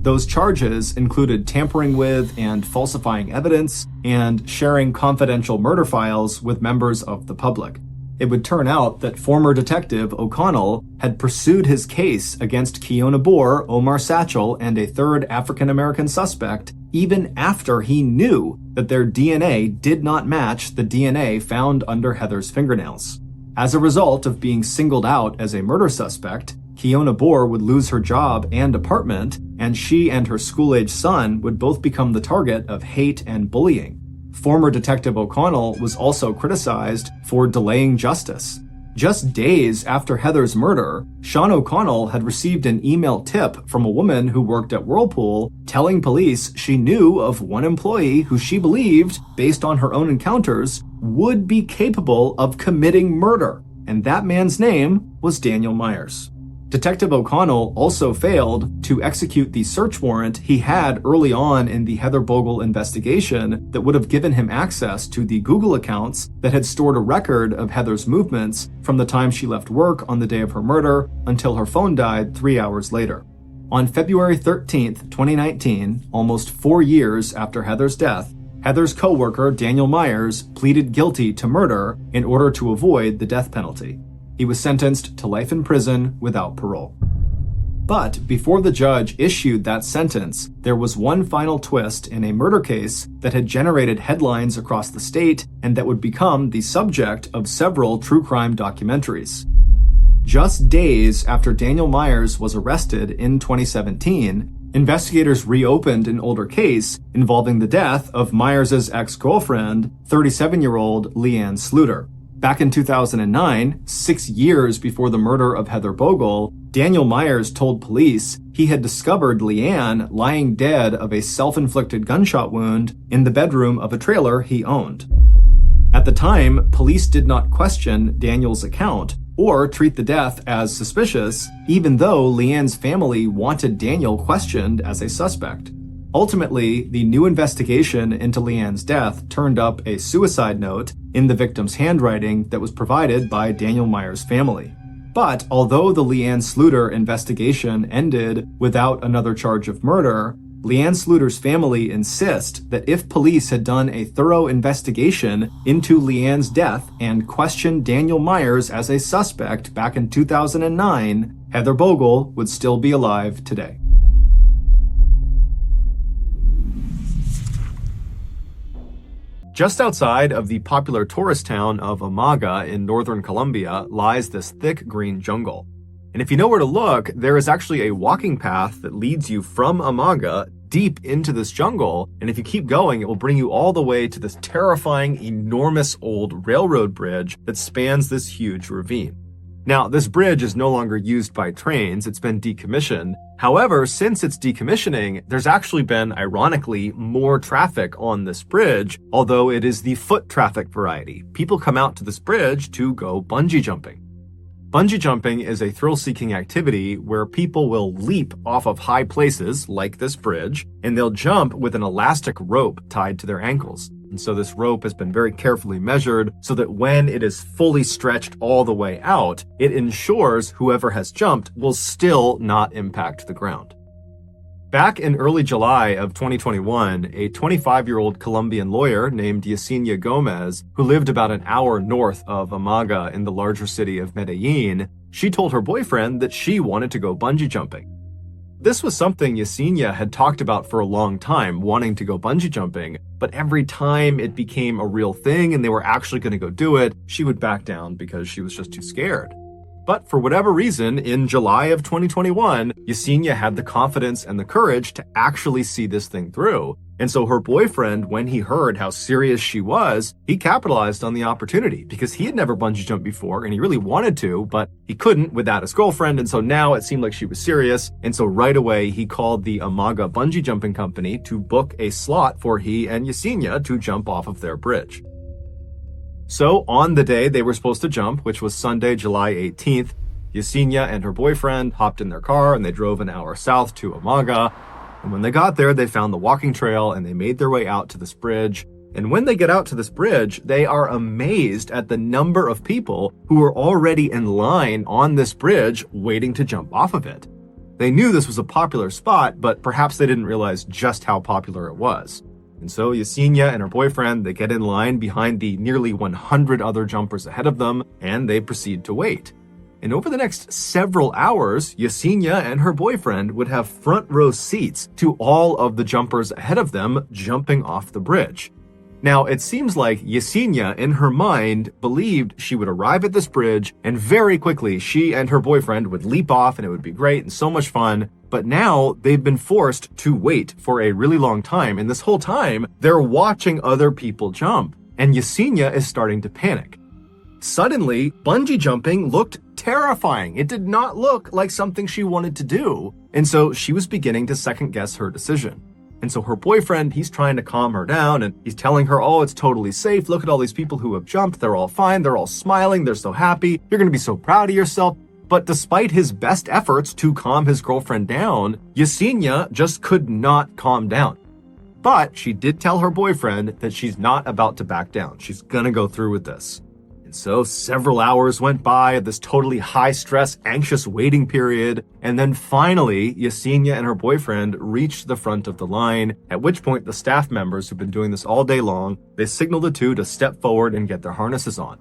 Those charges included tampering with and falsifying evidence and sharing confidential murder files with members of the public. It would turn out that former detective O'Connell had pursued his case against Kiona Boer, Omar Satchel, and a third African-American suspect even after he knew that their DNA did not match the DNA found under Heather's fingernails. As a result of being singled out as a murder suspect, Kiona Boer would lose her job and apartment, and she and her school-age son would both become the target of hate and bullying. Former Detective O'Connell was also criticized for delaying justice. Just days after Heather's murder, Sean O'Connell had received an email tip from a woman who worked at Whirlpool telling police she knew of one employee who she believed, based on her own encounters, would be capable of committing murder, and that man's name was Daniel Myers. Detective O'Connell also failed to execute the search warrant he had early on in the Heather Bogle investigation that would have given him access to the Google accounts that had stored a record of Heather's movements from the time she left work on the day of her murder until her phone died 3 hours later. On February 13th, 2019, almost 4 years after Heather's death, Heather's co-worker Daniel Myers pleaded guilty to murder in order to avoid the death penalty. He was sentenced to life in prison without parole. But before the judge issued that sentence, there was one final twist in a murder case that had generated headlines across the state and that would become the subject of several true crime documentaries. Just days after Daniel Myers was arrested in 2017, investigators reopened an older case involving the death of Myers' ex-girlfriend, 37-year-old Leanne Sluter. Back in 2009, 6 years before the murder of Heather Bogle, Daniel Myers told police he had discovered Leanne lying dead of a self-inflicted gunshot wound in the bedroom of a trailer he owned. At the time, police did not question Daniel's account or treat the death as suspicious, even though Leanne's family wanted Daniel questioned as a suspect. Ultimately, the new investigation into Leanne's death turned up a suicide note in the victim's handwriting that was provided by Daniel Myers' family. But although the Leanne Sluter investigation ended without another charge of murder, Leanne Sluter's family insist that if police had done a thorough investigation into Leanne's death and questioned Daniel Myers as a suspect back in 2009, Heather Bogle would still be alive today. Just outside of the popular tourist town of Amaga in northern Colombia lies this thick green jungle. And if you know where to look, there is actually a walking path that leads you from Amaga deep into this jungle. And if you keep going, it will bring you all the way to this terrifying, enormous old railroad bridge that spans this huge ravine. Now, this bridge is no longer used by trains. It's been decommissioned. However, since its decommissioning, there's actually been, ironically, more traffic on this bridge, although it is the foot traffic variety. People come out to this bridge to go bungee jumping. Bungee jumping is a thrill-seeking activity where people will leap off of high places, like this bridge, and they'll jump with an elastic rope tied to their ankles. And so this rope has been very carefully measured so that when it is fully stretched all the way out, it ensures whoever has jumped will still not impact the ground. Back in early July of 2021, a 25-year-old Colombian lawyer named Yesenia Gomez, who lived about an hour north of Amaga in the larger city of Medellin, she told her boyfriend that she wanted to go bungee jumping. This was something Yesenia had talked about for a long time, wanting to go bungee jumping, but every time it became a real thing and they were actually going to go do it, she would back down because she was just too scared. But for whatever reason, in July of 2021, Yesenia had the confidence and the courage to actually see this thing through. And so her boyfriend, when he heard how serious she was, he capitalized on the opportunity because he had never bungee jumped before and he really wanted to, but he couldn't without his girlfriend. And so now it seemed like she was serious. And so right away, he called the Amaga bungee jumping company to book a slot for he and Yesenia to jump off of their bridge. So on the day they were supposed to jump, which was Sunday, July 18th, Yesenia and her boyfriend hopped in their car and they drove an hour south to Amaga. And when they got there, they found the walking trail and they made their way out to this bridge. And when they get out to this bridge, they are amazed at the number of people who are already in line on this bridge waiting to jump off of it. They knew this was a popular spot, but perhaps they didn't realize just how popular it was. And so Yesenia and her boyfriend, they get in line behind the nearly 100 other jumpers ahead of them, and they proceed to wait. And over the next several hours, Yesenia and her boyfriend would have front row seats to all of the jumpers ahead of them jumping off the bridge. Now, it seems like Yesenia, in her mind, believed she would arrive at this bridge and very quickly she and her boyfriend would leap off and it would be great and so much fun. But now they've been forced to wait for a really long time. And this whole time, they're watching other people jump. And Yesenia is starting to panic. Suddenly, bungee jumping looked terrifying. It did not look like something she wanted to do. And so she was beginning to second guess her decision. And so her boyfriend, he's trying to calm her down and he's telling her, oh, it's totally safe. Look at all these people who have jumped. They're all fine. They're all smiling. They're so happy. You're going to be so proud of yourself. But despite his best efforts to calm his girlfriend down, Yesenia just could not calm down. But she did tell her boyfriend that she's not about to back down. She's going to go through with this. And so several hours went by, this totally high-stress, anxious waiting period, and then finally, Yesenia and her boyfriend reached the front of the line, at which point the staff members who've been doing this all day long, they signaled the two to step forward and get their harnesses on.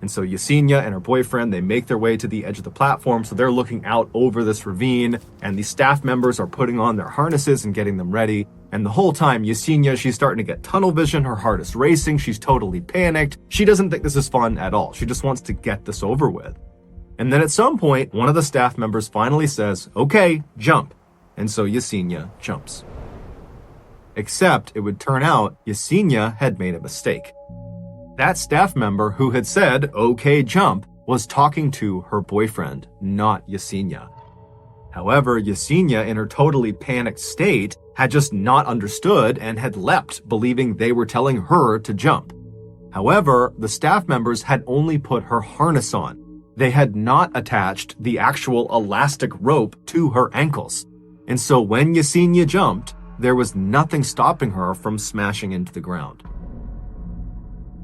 And so Yesenia and her boyfriend, they make their way to the edge of the platform, so they're looking out over this ravine, and the staff members are putting on their harnesses and getting them ready. And the whole time, Yesenia, she's starting to get tunnel vision, her heart is racing, she's totally panicked. She doesn't think this is fun at all. She just wants to get this over with. And then at some point, one of the staff members finally says, "Okay, jump." And so Yesenia jumps. Except it would turn out Yesenia had made a mistake. That staff member who had said, "Okay, jump," was talking to her boyfriend, not Yesenia. However, Yesenia, in her totally panicked state, had just not understood and had leapt, believing they were telling her to jump. However, the staff members had only put her harness on. They had not attached the actual elastic rope to her ankles. And so when Yesenia jumped, there was nothing stopping her from smashing into the ground.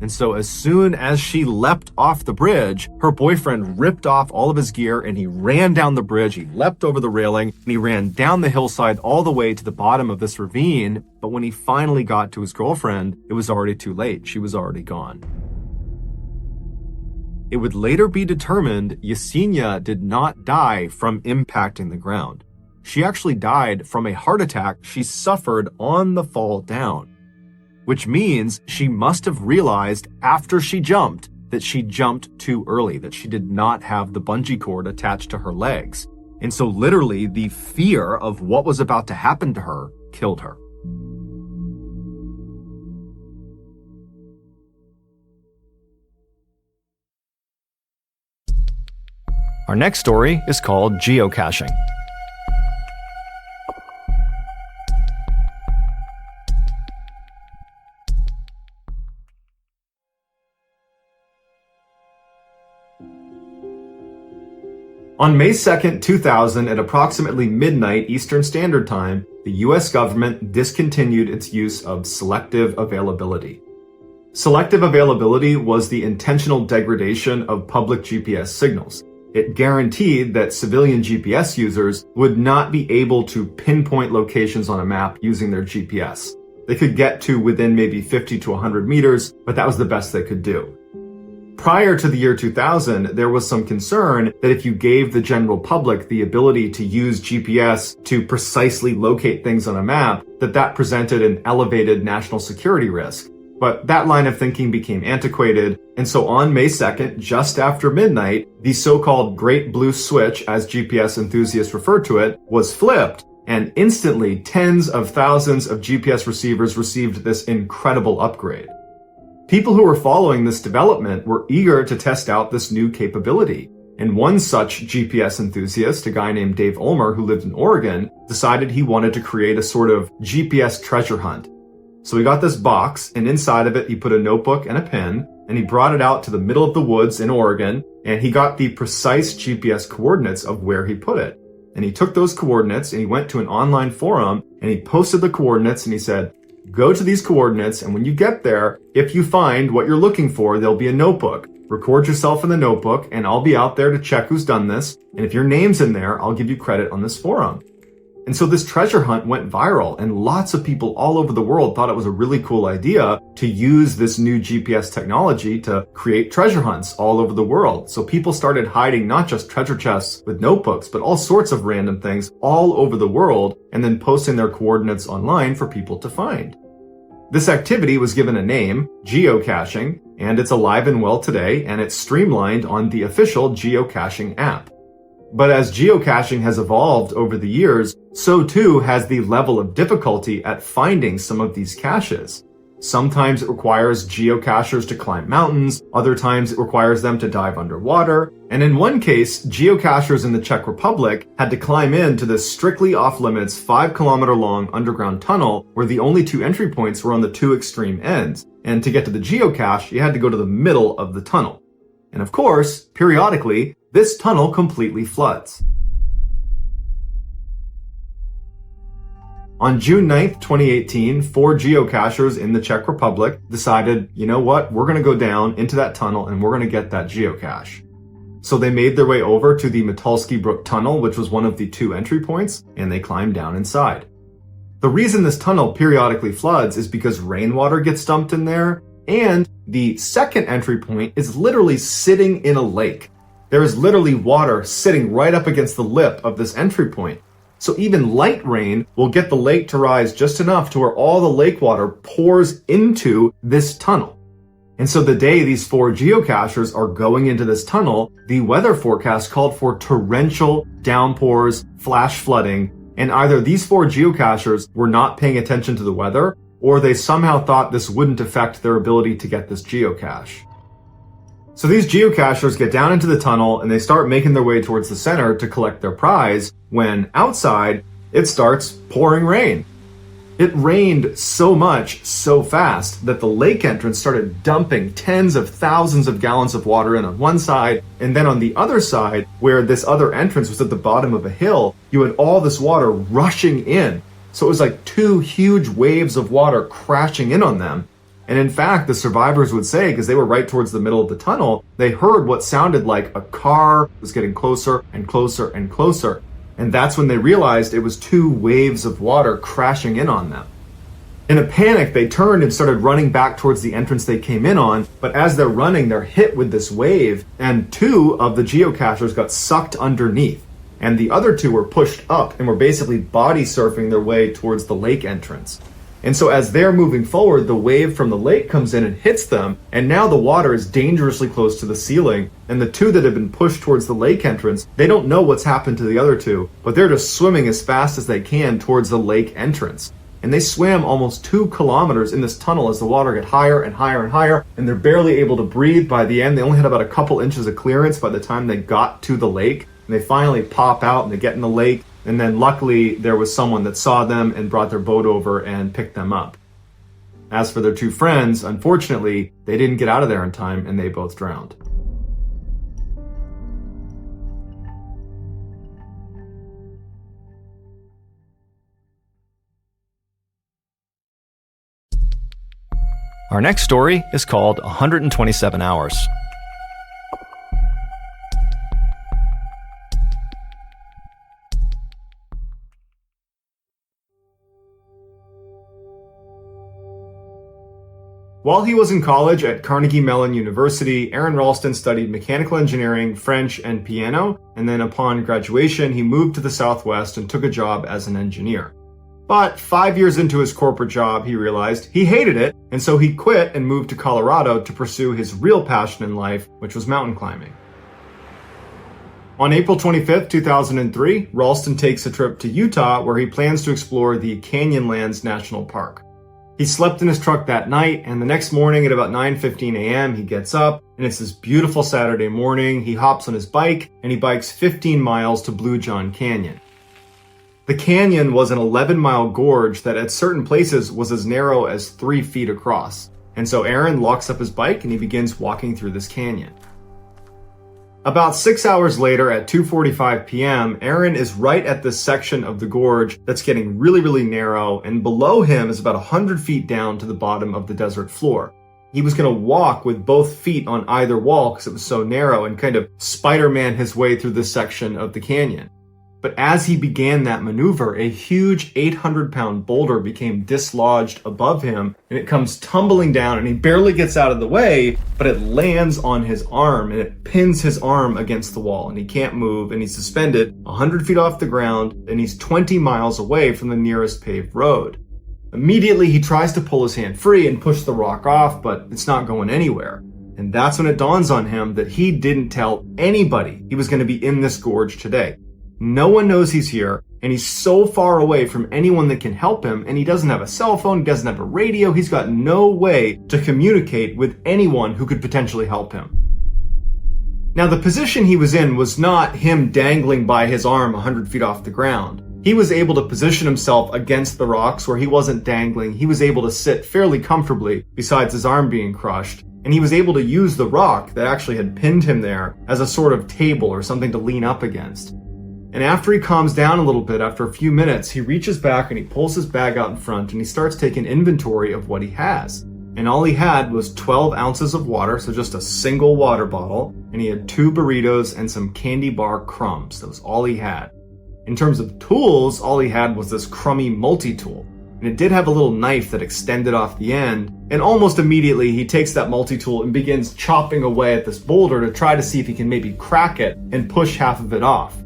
And so as soon as she leapt off the bridge, her boyfriend ripped off all of his gear and he ran down the bridge, he leapt over the railing, and he ran down the hillside all the way to the bottom of this ravine. But when he finally got to his girlfriend, it was already too late. She was already gone. It would later be determined Yesenia did not die from impacting the ground. She actually died from a heart attack she suffered on the fall down. Which means she must have realized after she jumped that she jumped too early, that she did not have the bungee cord attached to her legs. And so literally the fear of what was about to happen to her killed her. Our next story is called Geocaching. On May 2nd, 2000, at approximately midnight Eastern Standard Time, the US government discontinued its use of selective availability. Selective availability was the intentional degradation of public GPS signals. It guaranteed that civilian GPS users would not be able to pinpoint locations on a map using their GPS. They could get to within maybe 50 to 100 meters, but that was the best they could do. Prior to the year 2000, there was some concern that if you gave the general public the ability to use GPS to precisely locate things on a map, that presented an elevated national security risk. But that line of thinking became antiquated, and so on May 2nd, just after midnight, the so-called Great Blue Switch, as GPS enthusiasts refer to it, was flipped, and instantly tens of thousands of GPS receivers received this incredible upgrade. People who were following this development were eager to test out this new capability. And one such GPS enthusiast, a guy named Dave Ulmer who lived in Oregon, decided he wanted to create a sort of GPS treasure hunt. So he got this box, and inside of it he put a notebook and a pen, and he brought it out to the middle of the woods in Oregon, and he got the precise GPS coordinates of where he put it. And he took those coordinates and he went to an online forum and he posted the coordinates and he said, "Go to these coordinates, and when you get there, if you find what you're looking for, there'll be a notebook. Record yourself in the notebook, and I'll be out there to check who's done this, and if your name's in there, I'll give you credit on this forum." And so this treasure hunt went viral, and lots of people all over the world thought it was a really cool idea to use this new GPS technology to create treasure hunts all over the world. So people started hiding not just treasure chests with notebooks, but all sorts of random things all over the world, and then posting their coordinates online for people to find. This activity was given a name, geocaching, and it's alive and well today, and it's streamlined on the official geocaching app. But as geocaching has evolved over the years, so too has the level of difficulty at finding some of these caches. Sometimes it requires geocachers to climb mountains, other times it requires them to dive underwater, and in one case, geocachers in the Czech Republic had to climb into this strictly off-limits 5-kilometer-long underground tunnel where the only two entry points were on the two extreme ends, and to get to the geocache, you had to go to the middle of the tunnel. And of course, periodically, this tunnel completely floods. On June 9th, 2018, 4 geocachers in the Czech Republic decided, you know what, we're going to go down into that tunnel and we're going to get that geocache. So they made their way over to the Metalski Brook Tunnel, which was one of the 2 entry points, and they climbed down inside. The reason this tunnel periodically floods is because rainwater gets dumped in there, and the second entry point is literally sitting in a lake. There is literally water sitting right up against the lip of this entry point. So even light rain will get the lake to rise just enough to where all the lake water pours into this tunnel. And so the day these 4 geocachers are going into this tunnel, the weather forecast called for torrential downpours, flash flooding, and either these 4 geocachers were not paying attention to the weather, or they somehow thought this wouldn't affect their ability to get this geocache. So these geocachers get down into the tunnel and they start making their way towards the center to collect their prize, when outside it starts pouring rain. It rained so much, so fast, that the lake entrance started dumping tens of thousands of gallons of water in on one side, and then on the other side, where this other entrance was at the bottom of a hill, you had all this water rushing in. So it was like 2 huge waves of water crashing in on them. And in fact, the survivors would say, because they were right towards the middle of the tunnel, they heard what sounded like a car was getting closer and closer and closer. And that's when they realized it was 2 waves of water crashing in on them. In a panic, they turned and started running back towards the entrance they came in on, but as they're running, they're hit with this wave, and 2 of the geocachers got sucked underneath, and the other 2 were pushed up and were basically body surfing their way towards the lake entrance. And so as they're moving forward, the wave from the lake comes in and hits them, and now the water is dangerously close to the ceiling, and the 2 that have been pushed towards the lake entrance, they don't know what's happened to the other 2, but they're just swimming as fast as they can towards the lake entrance. And they swam almost 2 kilometers in this tunnel as the water got higher and higher and higher, and they're barely able to breathe by the end. They only had about a couple inches of clearance by the time they got to the lake, and they finally pop out and they get in the lake. And then luckily there was someone that saw them and brought their boat over and picked them up. As for their 2 friends, unfortunately, they didn't get out of there in time and they both drowned. Our next story is called 127 Hours. While he was in college at Carnegie Mellon University, Aron Ralston studied mechanical engineering, French, and piano, and then upon graduation, he moved to the Southwest and took a job as an engineer. But 5 years into his corporate job, he realized he hated it, and so he quit and moved to Colorado to pursue his real passion in life, which was mountain climbing. On April 25th, 2003, Ralston takes a trip to Utah where he plans to explore the Canyonlands National Park. He slept in his truck that night, and the next morning at about 9:15 a.m. he gets up, and it's this beautiful Saturday morning. He hops on his bike, and he bikes 15 miles to Blue John Canyon. The canyon was an 11-mile gorge that at certain places was as narrow as 3 feet across. And so Aron locks up his bike and he begins walking through this canyon. About 6 hours later at 2:45 p.m., Aron is right at this section of the gorge that's getting really, really narrow, and below him is about 100 feet down to the bottom of the desert floor. He was going to walk with both feet on either wall because it was so narrow and kind of Spider-Man his way through this section of the canyon. But as he began that maneuver, a huge 800-pound boulder became dislodged above him, and it comes tumbling down, and he barely gets out of the way, but it lands on his arm, and it pins his arm against the wall, and he can't move, and he's suspended 100 feet off the ground, and he's 20 miles away from the nearest paved road. Immediately, he tries to pull his hand free and push the rock off, but it's not going anywhere. And that's when it dawns on him that he didn't tell anybody he was going to be in this gorge today. No one knows he's here, and he's so far away from anyone that can help him, and he doesn't have a cell phone, he doesn't have a radio, he's got no way to communicate with anyone who could potentially help him. Now, the position he was in was not him dangling by his arm 100 feet off the ground. He was able to position himself against the rocks where he wasn't dangling. He was able to sit fairly comfortably besides his arm being crushed, and he was able to use the rock that actually had pinned him there as a sort of table or something to lean up against. And after he calms down a little bit, after a few minutes, he reaches back and he pulls his bag out in front and he starts taking inventory of what he has. And all he had was 12 ounces of water, so just a single water bottle, and he had 2 burritos and some candy bar crumbs. That was all he had. In terms of tools, all he had was this crummy multi-tool. And it did have a little knife that extended off the end, and almost immediately he takes that multi-tool and begins chopping away at this boulder to try to see if he can maybe crack it and push half of it off.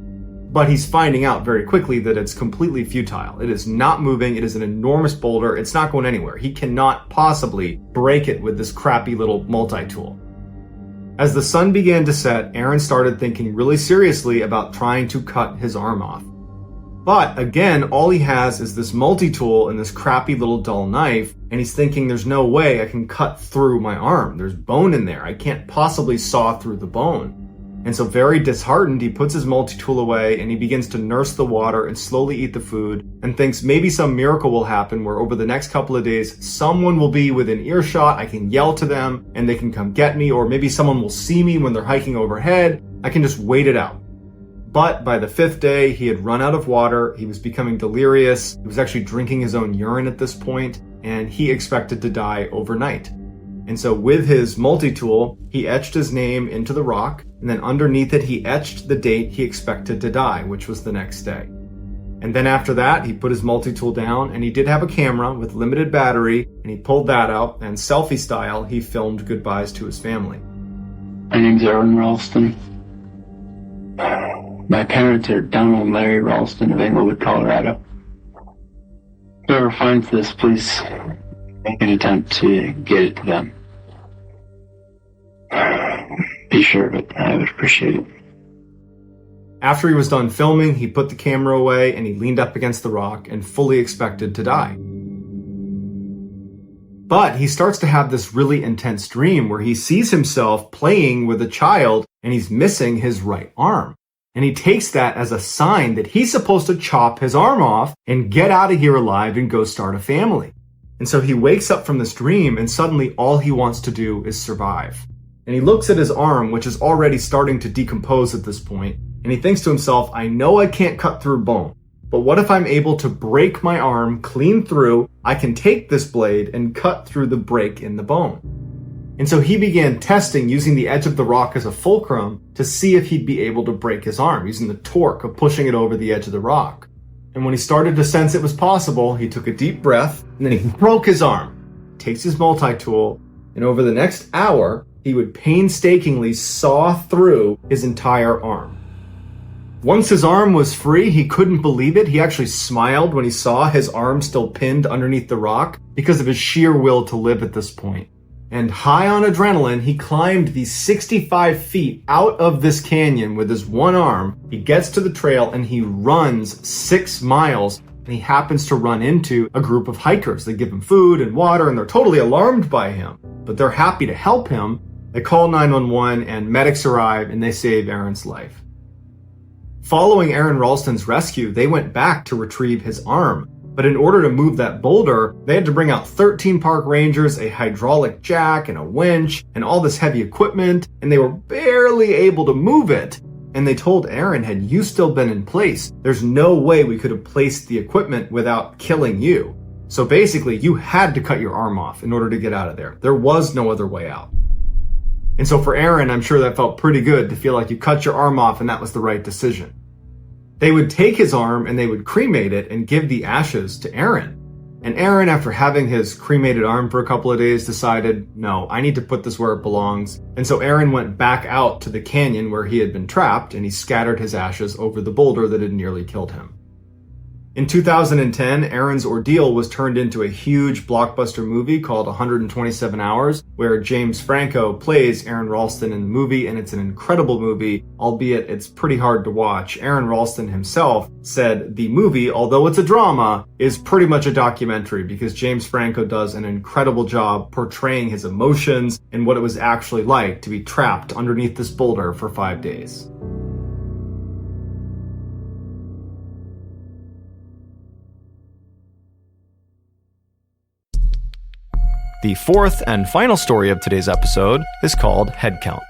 But he's finding out very quickly that it's completely futile. It is not moving. It is an enormous boulder. It's not going anywhere. He cannot possibly break it with this crappy little multi-tool. As the sun began to set, Aaron started thinking really seriously about trying to cut his arm off. But again, all he has is this multi-tool and this crappy little dull knife, and he's thinking there's no way I can cut through my arm. There's bone in there. I can't possibly saw through the bone. And so very disheartened, he puts his multi-tool away and he begins to nurse the water and slowly eat the food and thinks maybe some miracle will happen where over the next couple of days, someone will be within earshot. I can yell to them and they can come get me, or maybe someone will see me when they're hiking overhead. I can just wait it out. But by the 5th day, he had run out of water. He was becoming delirious. He was actually drinking his own urine at this point, and he expected to die overnight. And so with his multi-tool, he etched his name into the rock, and then underneath it, he etched the date he expected to die, which was the next day. And then after that, he put his multi-tool down, and he did have a camera with limited battery, and he pulled that out, and selfie style, he filmed goodbyes to his family. My name's Aaron Ralston. My parents are Donald and Larry Ralston of Englewood, Colorado. Whoever finds this, please make an attempt to get it to them. Be sure of it. I would appreciate it. After he was done filming, he put the camera away and he leaned up against the rock and fully expected to die. But he starts to have this really intense dream where he sees himself playing with a child and he's missing his right arm. And he takes that as a sign that he's supposed to chop his arm off and get out of here alive and go start a family. And so he wakes up from this dream and suddenly all he wants to do is survive. And he looks at his arm, which is already starting to decompose at this point, and he thinks to himself, I know I can't cut through bone, but what if I'm able to break my arm clean through? I can take this blade and cut through the break in the bone. And so he began testing using the edge of the rock as a fulcrum to see if he'd be able to break his arm, using the torque of pushing it over the edge of the rock. And when he started to sense it was possible, he took a deep breath, and then he broke his arm, takes his multi-tool, and over the next hour, he would painstakingly saw through his entire arm. Once his arm was free, he couldn't believe it. He actually smiled when he saw his arm still pinned underneath the rock because of his sheer will to live at this point. And high on adrenaline, he climbed these 65 feet out of this canyon with his one arm. He gets to the trail and he runs 6 miles, and he happens to run into a group of hikers. They give him food and water and they're totally alarmed by him, but they're happy to help him. They call 911 and medics arrive and they save Aaron's life. Following Aaron Ralston's rescue, they went back to retrieve his arm. But in order to move that boulder, they had to bring out 13 park rangers, a hydraulic jack, and a winch, and all this heavy equipment, and they were barely able to move it. And they told Aaron, had you still been in place, there's no way we could have placed the equipment without killing you. So basically, you had to cut your arm off in order to get out of there. There was no other way out. And so for Aaron, I'm sure that felt pretty good to feel like you cut your arm off and that was the right decision. They would take his arm and they would cremate it and give the ashes to Aaron. And Aaron, after having his cremated arm for a couple of days, decided, no, I need to put this where it belongs. And so Aaron went back out to the canyon where he had been trapped and he scattered his ashes over the boulder that had nearly killed him. In 2010, Aaron's ordeal was turned into a huge blockbuster movie called 127 Hours, where James Franco plays Aaron Ralston in the movie, and it's an incredible movie, albeit it's pretty hard to watch. Aaron Ralston himself said the movie, although it's a drama, is pretty much a documentary because James Franco does an incredible job portraying his emotions and what it was actually like to be trapped underneath this boulder for 5 days. The fourth and final story of today's episode is called Head Count.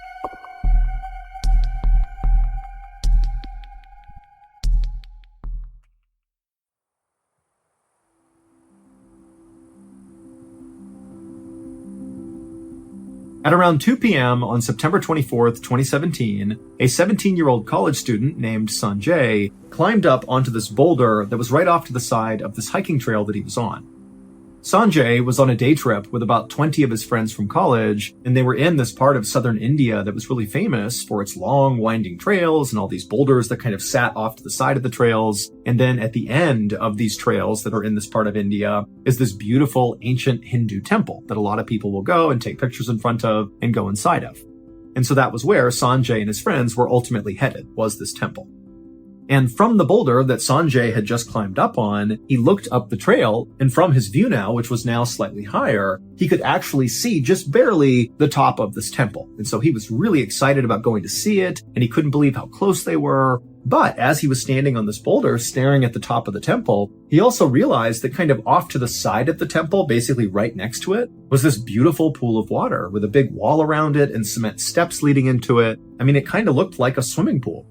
At around 2 p.m. on September 24th, 2017, a 17-year-old college student named Sanjay climbed up onto this boulder that was right off to the side of this hiking trail that he was on. Sanjay was on a day trip with about 20 of his friends from college, and they were in this part of southern India that was really famous for its long, winding trails and all these boulders that kind of sat off to the side of the trails. And then at the end of these trails that are in this part of India is this beautiful ancient Hindu temple that a lot of people will go and take pictures in front of and go inside of. And so that was where Sanjay and his friends were ultimately headed, was this temple. And from the boulder that Sanjay had just climbed up on, he looked up the trail, and from his view now, which was now slightly higher, he could actually see just barely the top of this temple. And so he was really excited about going to see it, and he couldn't believe how close they were. But as he was standing on this boulder, staring at the top of the temple, he also realized that kind of off to the side of the temple, basically right next to it, was this beautiful pool of water with a big wall around it and cement steps leading into it. I mean, it kind of looked like a swimming pool.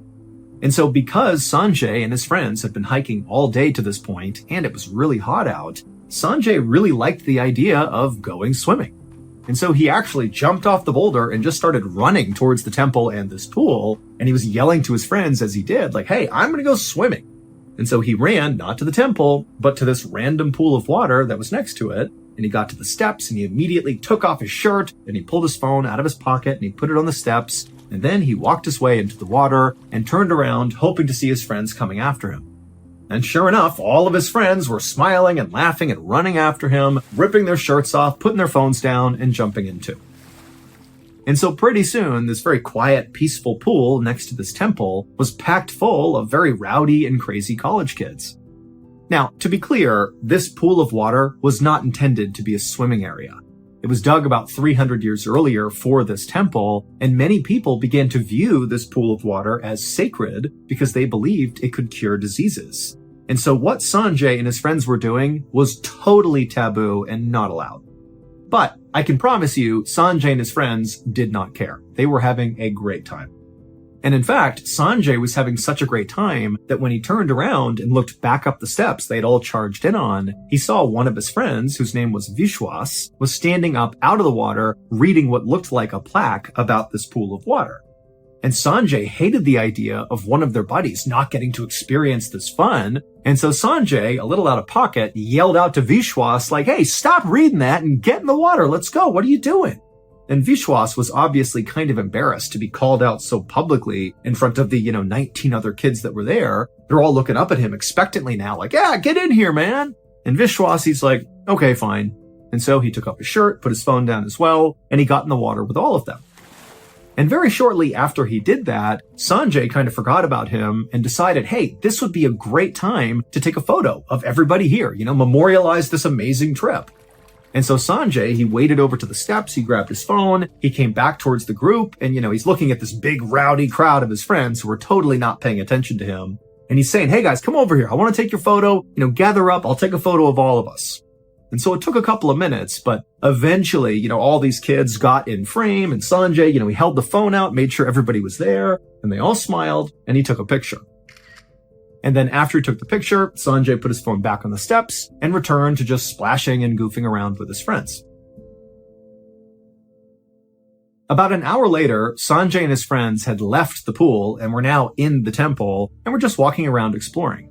And so because Sanjay and his friends had been hiking all day to this point, and it was really hot out, Sanjay really liked the idea of going swimming. And so he actually jumped off the boulder and just started running towards the temple and this pool, and he was yelling to his friends as he did, like, hey, I'm gonna go swimming. And so he ran, not to the temple, but to this random pool of water that was next to it, and he got to the steps, and he immediately took off his shirt, and he pulled his phone out of his pocket, and he put it on the steps, and then he walked his way into the water and turned around, hoping to see his friends coming after him. And sure enough, all of his friends were smiling and laughing and running after him, ripping their shirts off, putting their phones down, and jumping in too. And so pretty soon, this very quiet, peaceful pool next to this temple was packed full of very rowdy and crazy college kids. Now, to be clear, this pool of water was not intended to be a swimming area. It was dug about 300 years earlier for this temple, and many people began to view this pool of water as sacred because they believed it could cure diseases. And so what Sanjay and his friends were doing was totally taboo and not allowed. But I can promise you, Sanjay and his friends did not care. They were having a great time. And in fact, Sanjay was having such a great time that when he turned around and looked back up the steps they'd all charged in on, he saw one of his friends, whose name was Vishwas, was standing up out of the water reading what looked like a plaque about this pool of water. And Sanjay hated the idea of one of their buddies not getting to experience this fun. And so Sanjay, a little out of pocket, yelled out to Vishwas like, hey, stop reading that and get in the water. Let's go. What are you doing? And Vishwas was obviously kind of embarrassed to be called out so publicly in front of the, 19 other kids that were there. They're all looking up at him expectantly now, like, yeah, get in here, man. And Vishwas, he's like, okay, fine. And so he took off his shirt, put his phone down as well, and he got in the water with all of them. And very shortly after he did that, Sanjay kind of forgot about him and decided, hey, this would be a great time to take a photo of everybody here, memorialize this amazing trip. And so Sanjay, he waded over to the steps, he grabbed his phone, he came back towards the group, and, he's looking at this big rowdy crowd of his friends who were totally not paying attention to him. And he's saying, hey guys, come over here. I want to take your photo, gather up. I'll take a photo of all of us. And so it took a couple of minutes, but eventually, all these kids got in frame, and Sanjay, he held the phone out, made sure everybody was there, and they all smiled, and he took a picture. And then after he took the picture, Sanjay put his phone back on the steps and returned to just splashing and goofing around with his friends. About an hour later, Sanjay and his friends had left the pool and were now in the temple and were just walking around exploring.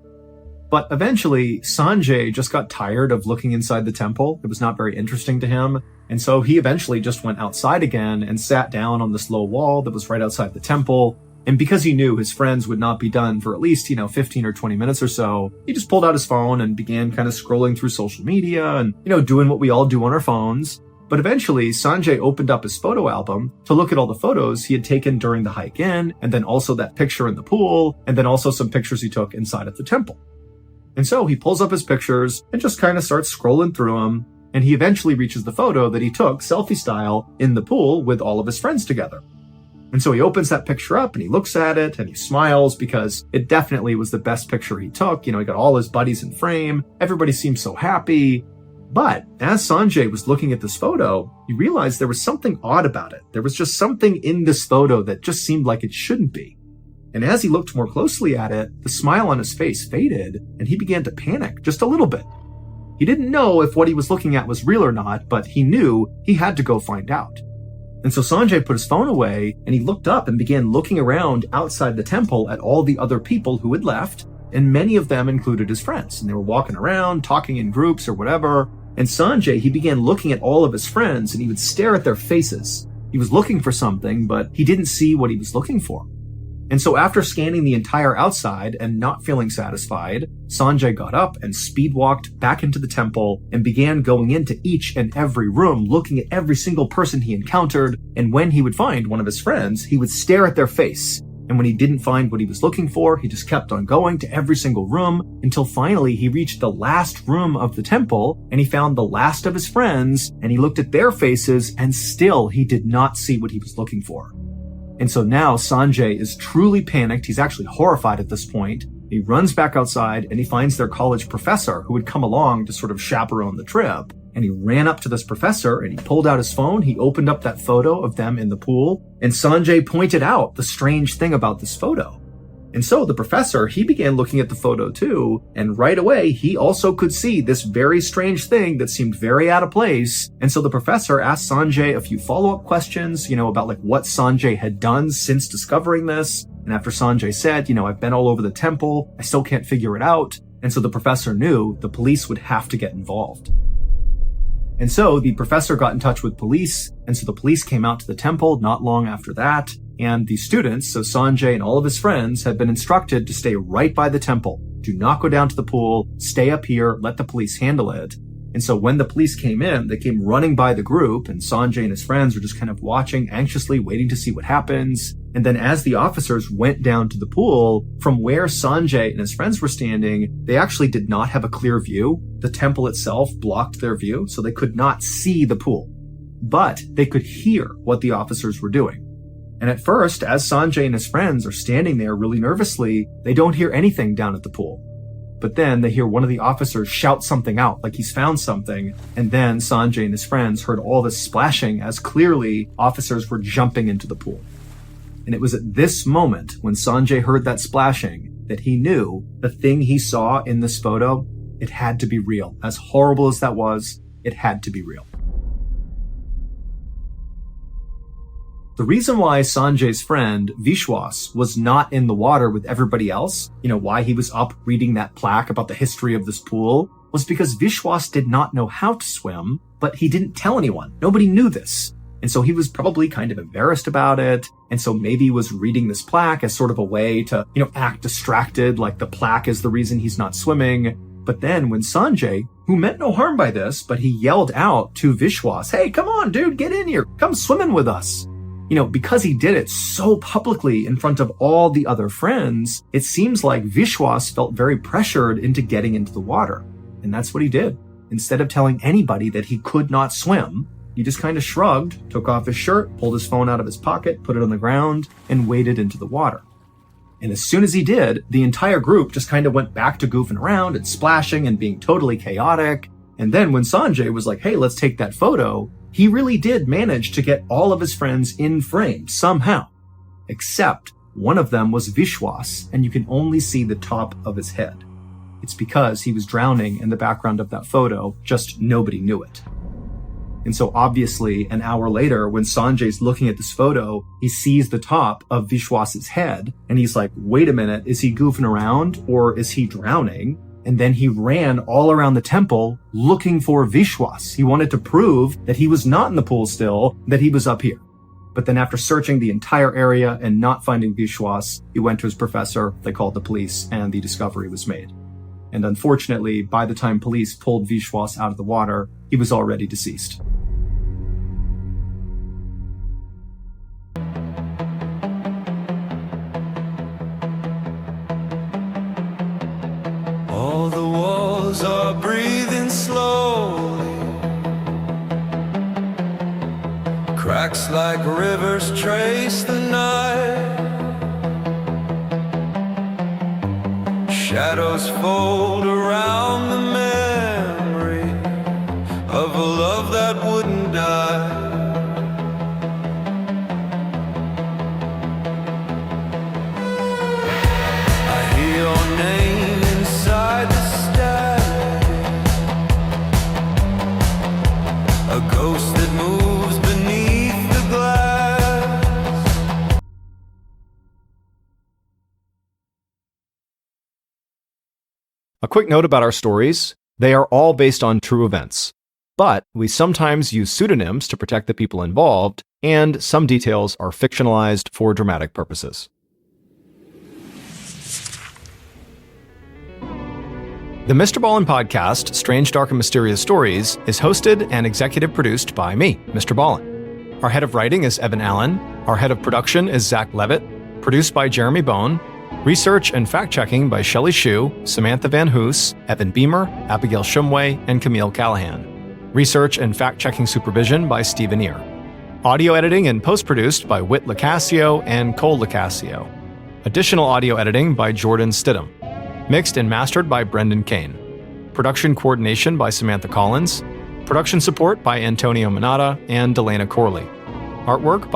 But eventually, Sanjay just got tired of looking inside the temple. It was not very interesting to him. And so he eventually just went outside again and sat down on this low wall that was right outside the temple. And because he knew his friends would not be done for at least, 15 or 20 minutes or so, he just pulled out his phone and began kind of scrolling through social media and, doing what we all do on our phones. But eventually, Sanjay opened up his photo album to look at all the photos he had taken during the hike in, and then also that picture in the pool, and then also some pictures he took inside of the temple. And so he pulls up his pictures and just kind of starts scrolling through them, and he eventually reaches the photo that he took selfie style in the pool with all of his friends together. And so he opens that picture up and he looks at it and he smiles because it definitely was the best picture he took. He got all his buddies in frame. Everybody seemed so happy. But as Sanjay was looking at this photo, he realized there was something odd about it. There was just something in this photo that just seemed like it shouldn't be. And as he looked more closely at it, the smile on his face faded and he began to panic just a little bit. He didn't know if what he was looking at was real or not, but he knew he had to go find out. And so Sanjay put his phone away and he looked up and began looking around outside the temple at all the other people who had left, and many of them included his friends. And they were walking around, talking in groups or whatever. And Sanjay, he began looking at all of his friends and he would stare at their faces. He was looking for something, but he didn't see what he was looking for. And so after scanning the entire outside and not feeling satisfied, Sanjay got up and speed walked back into the temple and began going into each and every room, looking at every single person he encountered. And when he would find one of his friends, he would stare at their face. And when he didn't find what he was looking for, he just kept on going to every single room until finally he reached the last room of the temple and he found the last of his friends and he looked at their faces and still he did not see what he was looking for. And so now Sanjay is truly panicked. He's actually horrified at this point. He runs back outside and he finds their college professor who had come along to sort of chaperone the trip. And he ran up to this professor and he pulled out his phone. He opened up that photo of them in the pool. And Sanjay pointed out the strange thing about this photo. And so the professor, he began looking at the photo too. And right away, he also could see this very strange thing that seemed very out of place. And so the professor asked Sanjay a few follow-up questions, about like what Sanjay had done since discovering this. And after Sanjay said, I've been all over the temple. I still can't figure it out. And so the professor knew the police would have to get involved. And so the professor got in touch with police, and so the police came out to the temple not long after that, and the students, so Sanjay and all of his friends, had been instructed to stay right by the temple. Do not go down to the pool, stay up here, let the police handle it. And so when the police came in, they came running by the group, and Sanjay and his friends were just kind of watching, anxiously waiting to see what happens. And then as the officers went down to the pool, from where Sanjay and his friends were standing, they actually did not have a clear view. The temple itself blocked their view, so they could not see the pool. But they could hear what the officers were doing. And at first, as Sanjay and his friends are standing there really nervously, they don't hear anything down at the pool. But then they hear one of the officers shout something out, like he's found something. And then Sanjay and his friends heard all this splashing as clearly officers were jumping into the pool. And it was at this moment when Sanjay heard that splashing that he knew the thing he saw in this photo, it had to be real. As horrible as that was, it had to be real. The reason why Sanjay's friend, Vishwas, was not in the water with everybody else, why he was up reading that plaque about the history of this pool, was because Vishwas did not know how to swim, but he didn't tell anyone. Nobody knew this. And so he was probably kind of embarrassed about it. And so maybe he was reading this plaque as sort of a way to, act distracted, like the plaque is the reason he's not swimming. But then when Sanjay, who meant no harm by this, but he yelled out to Vishwas, "Hey, come on, dude, get in here. Come swimming with us." Because he did it so publicly in front of all the other friends, it seems like Vishwas felt very pressured into getting into the water. And that's what he did. Instead of telling anybody that he could not swim, he just kind of shrugged, took off his shirt, pulled his phone out of his pocket, put it on the ground, and waded into the water. And as soon as he did, the entire group just kind of went back to goofing around and splashing and being totally chaotic. And then when Sanjay was like, "Hey, let's take that photo," he really did manage to get all of his friends in frame somehow. Except one of them was Vishwas, and you can only see the top of his head. It's because he was drowning in the background of that photo, just nobody knew it. And so obviously, an hour later, when Sanjay's looking at this photo, he sees the top of Vishwas's head, and he's like, wait a minute, is he goofing around, or is he drowning? And then he ran all around the temple looking for Vishwas. He wanted to prove that he was not in the pool still, that he was up here. But then after searching the entire area and not finding Vishwas, he went to his professor, they called the police, and the discovery was made. And unfortunately, by the time police pulled Vishwas out of the water, he was already deceased. All the walls are breathing slowly. Cracks like rivers trace the night. Shadows fold around the memory of a love that wouldn't die. I hear your name inside the static, a ghost that moves beneath the glass. A quick note about our stories: they are all based on true events, but we sometimes use pseudonyms to protect the people involved, and some details are fictionalized for dramatic purposes. The Mr. Ballin podcast, Strange, Dark, and Mysterious Stories, is hosted and executive produced by me, Mr. Ballin. Our head of writing is Evan Allen. Our head of production is Zach Levitt. Produced by Jeremy Bone. Research and fact-checking by Shelley Shue, Samantha Van Hoos, Evan Beamer, Abigail Shumway, and Camille Callahan. Research and fact-checking supervision by Stephen Ear. Audio editing and post-produced by Whit Lacasio and Cole Lacasio. Additional audio editing by Jordan Stidham. Mixed and mastered by Brendan Kane. Production coordination by Samantha Collins. Production support by Antonio Minata and Delana Corley. Artwork by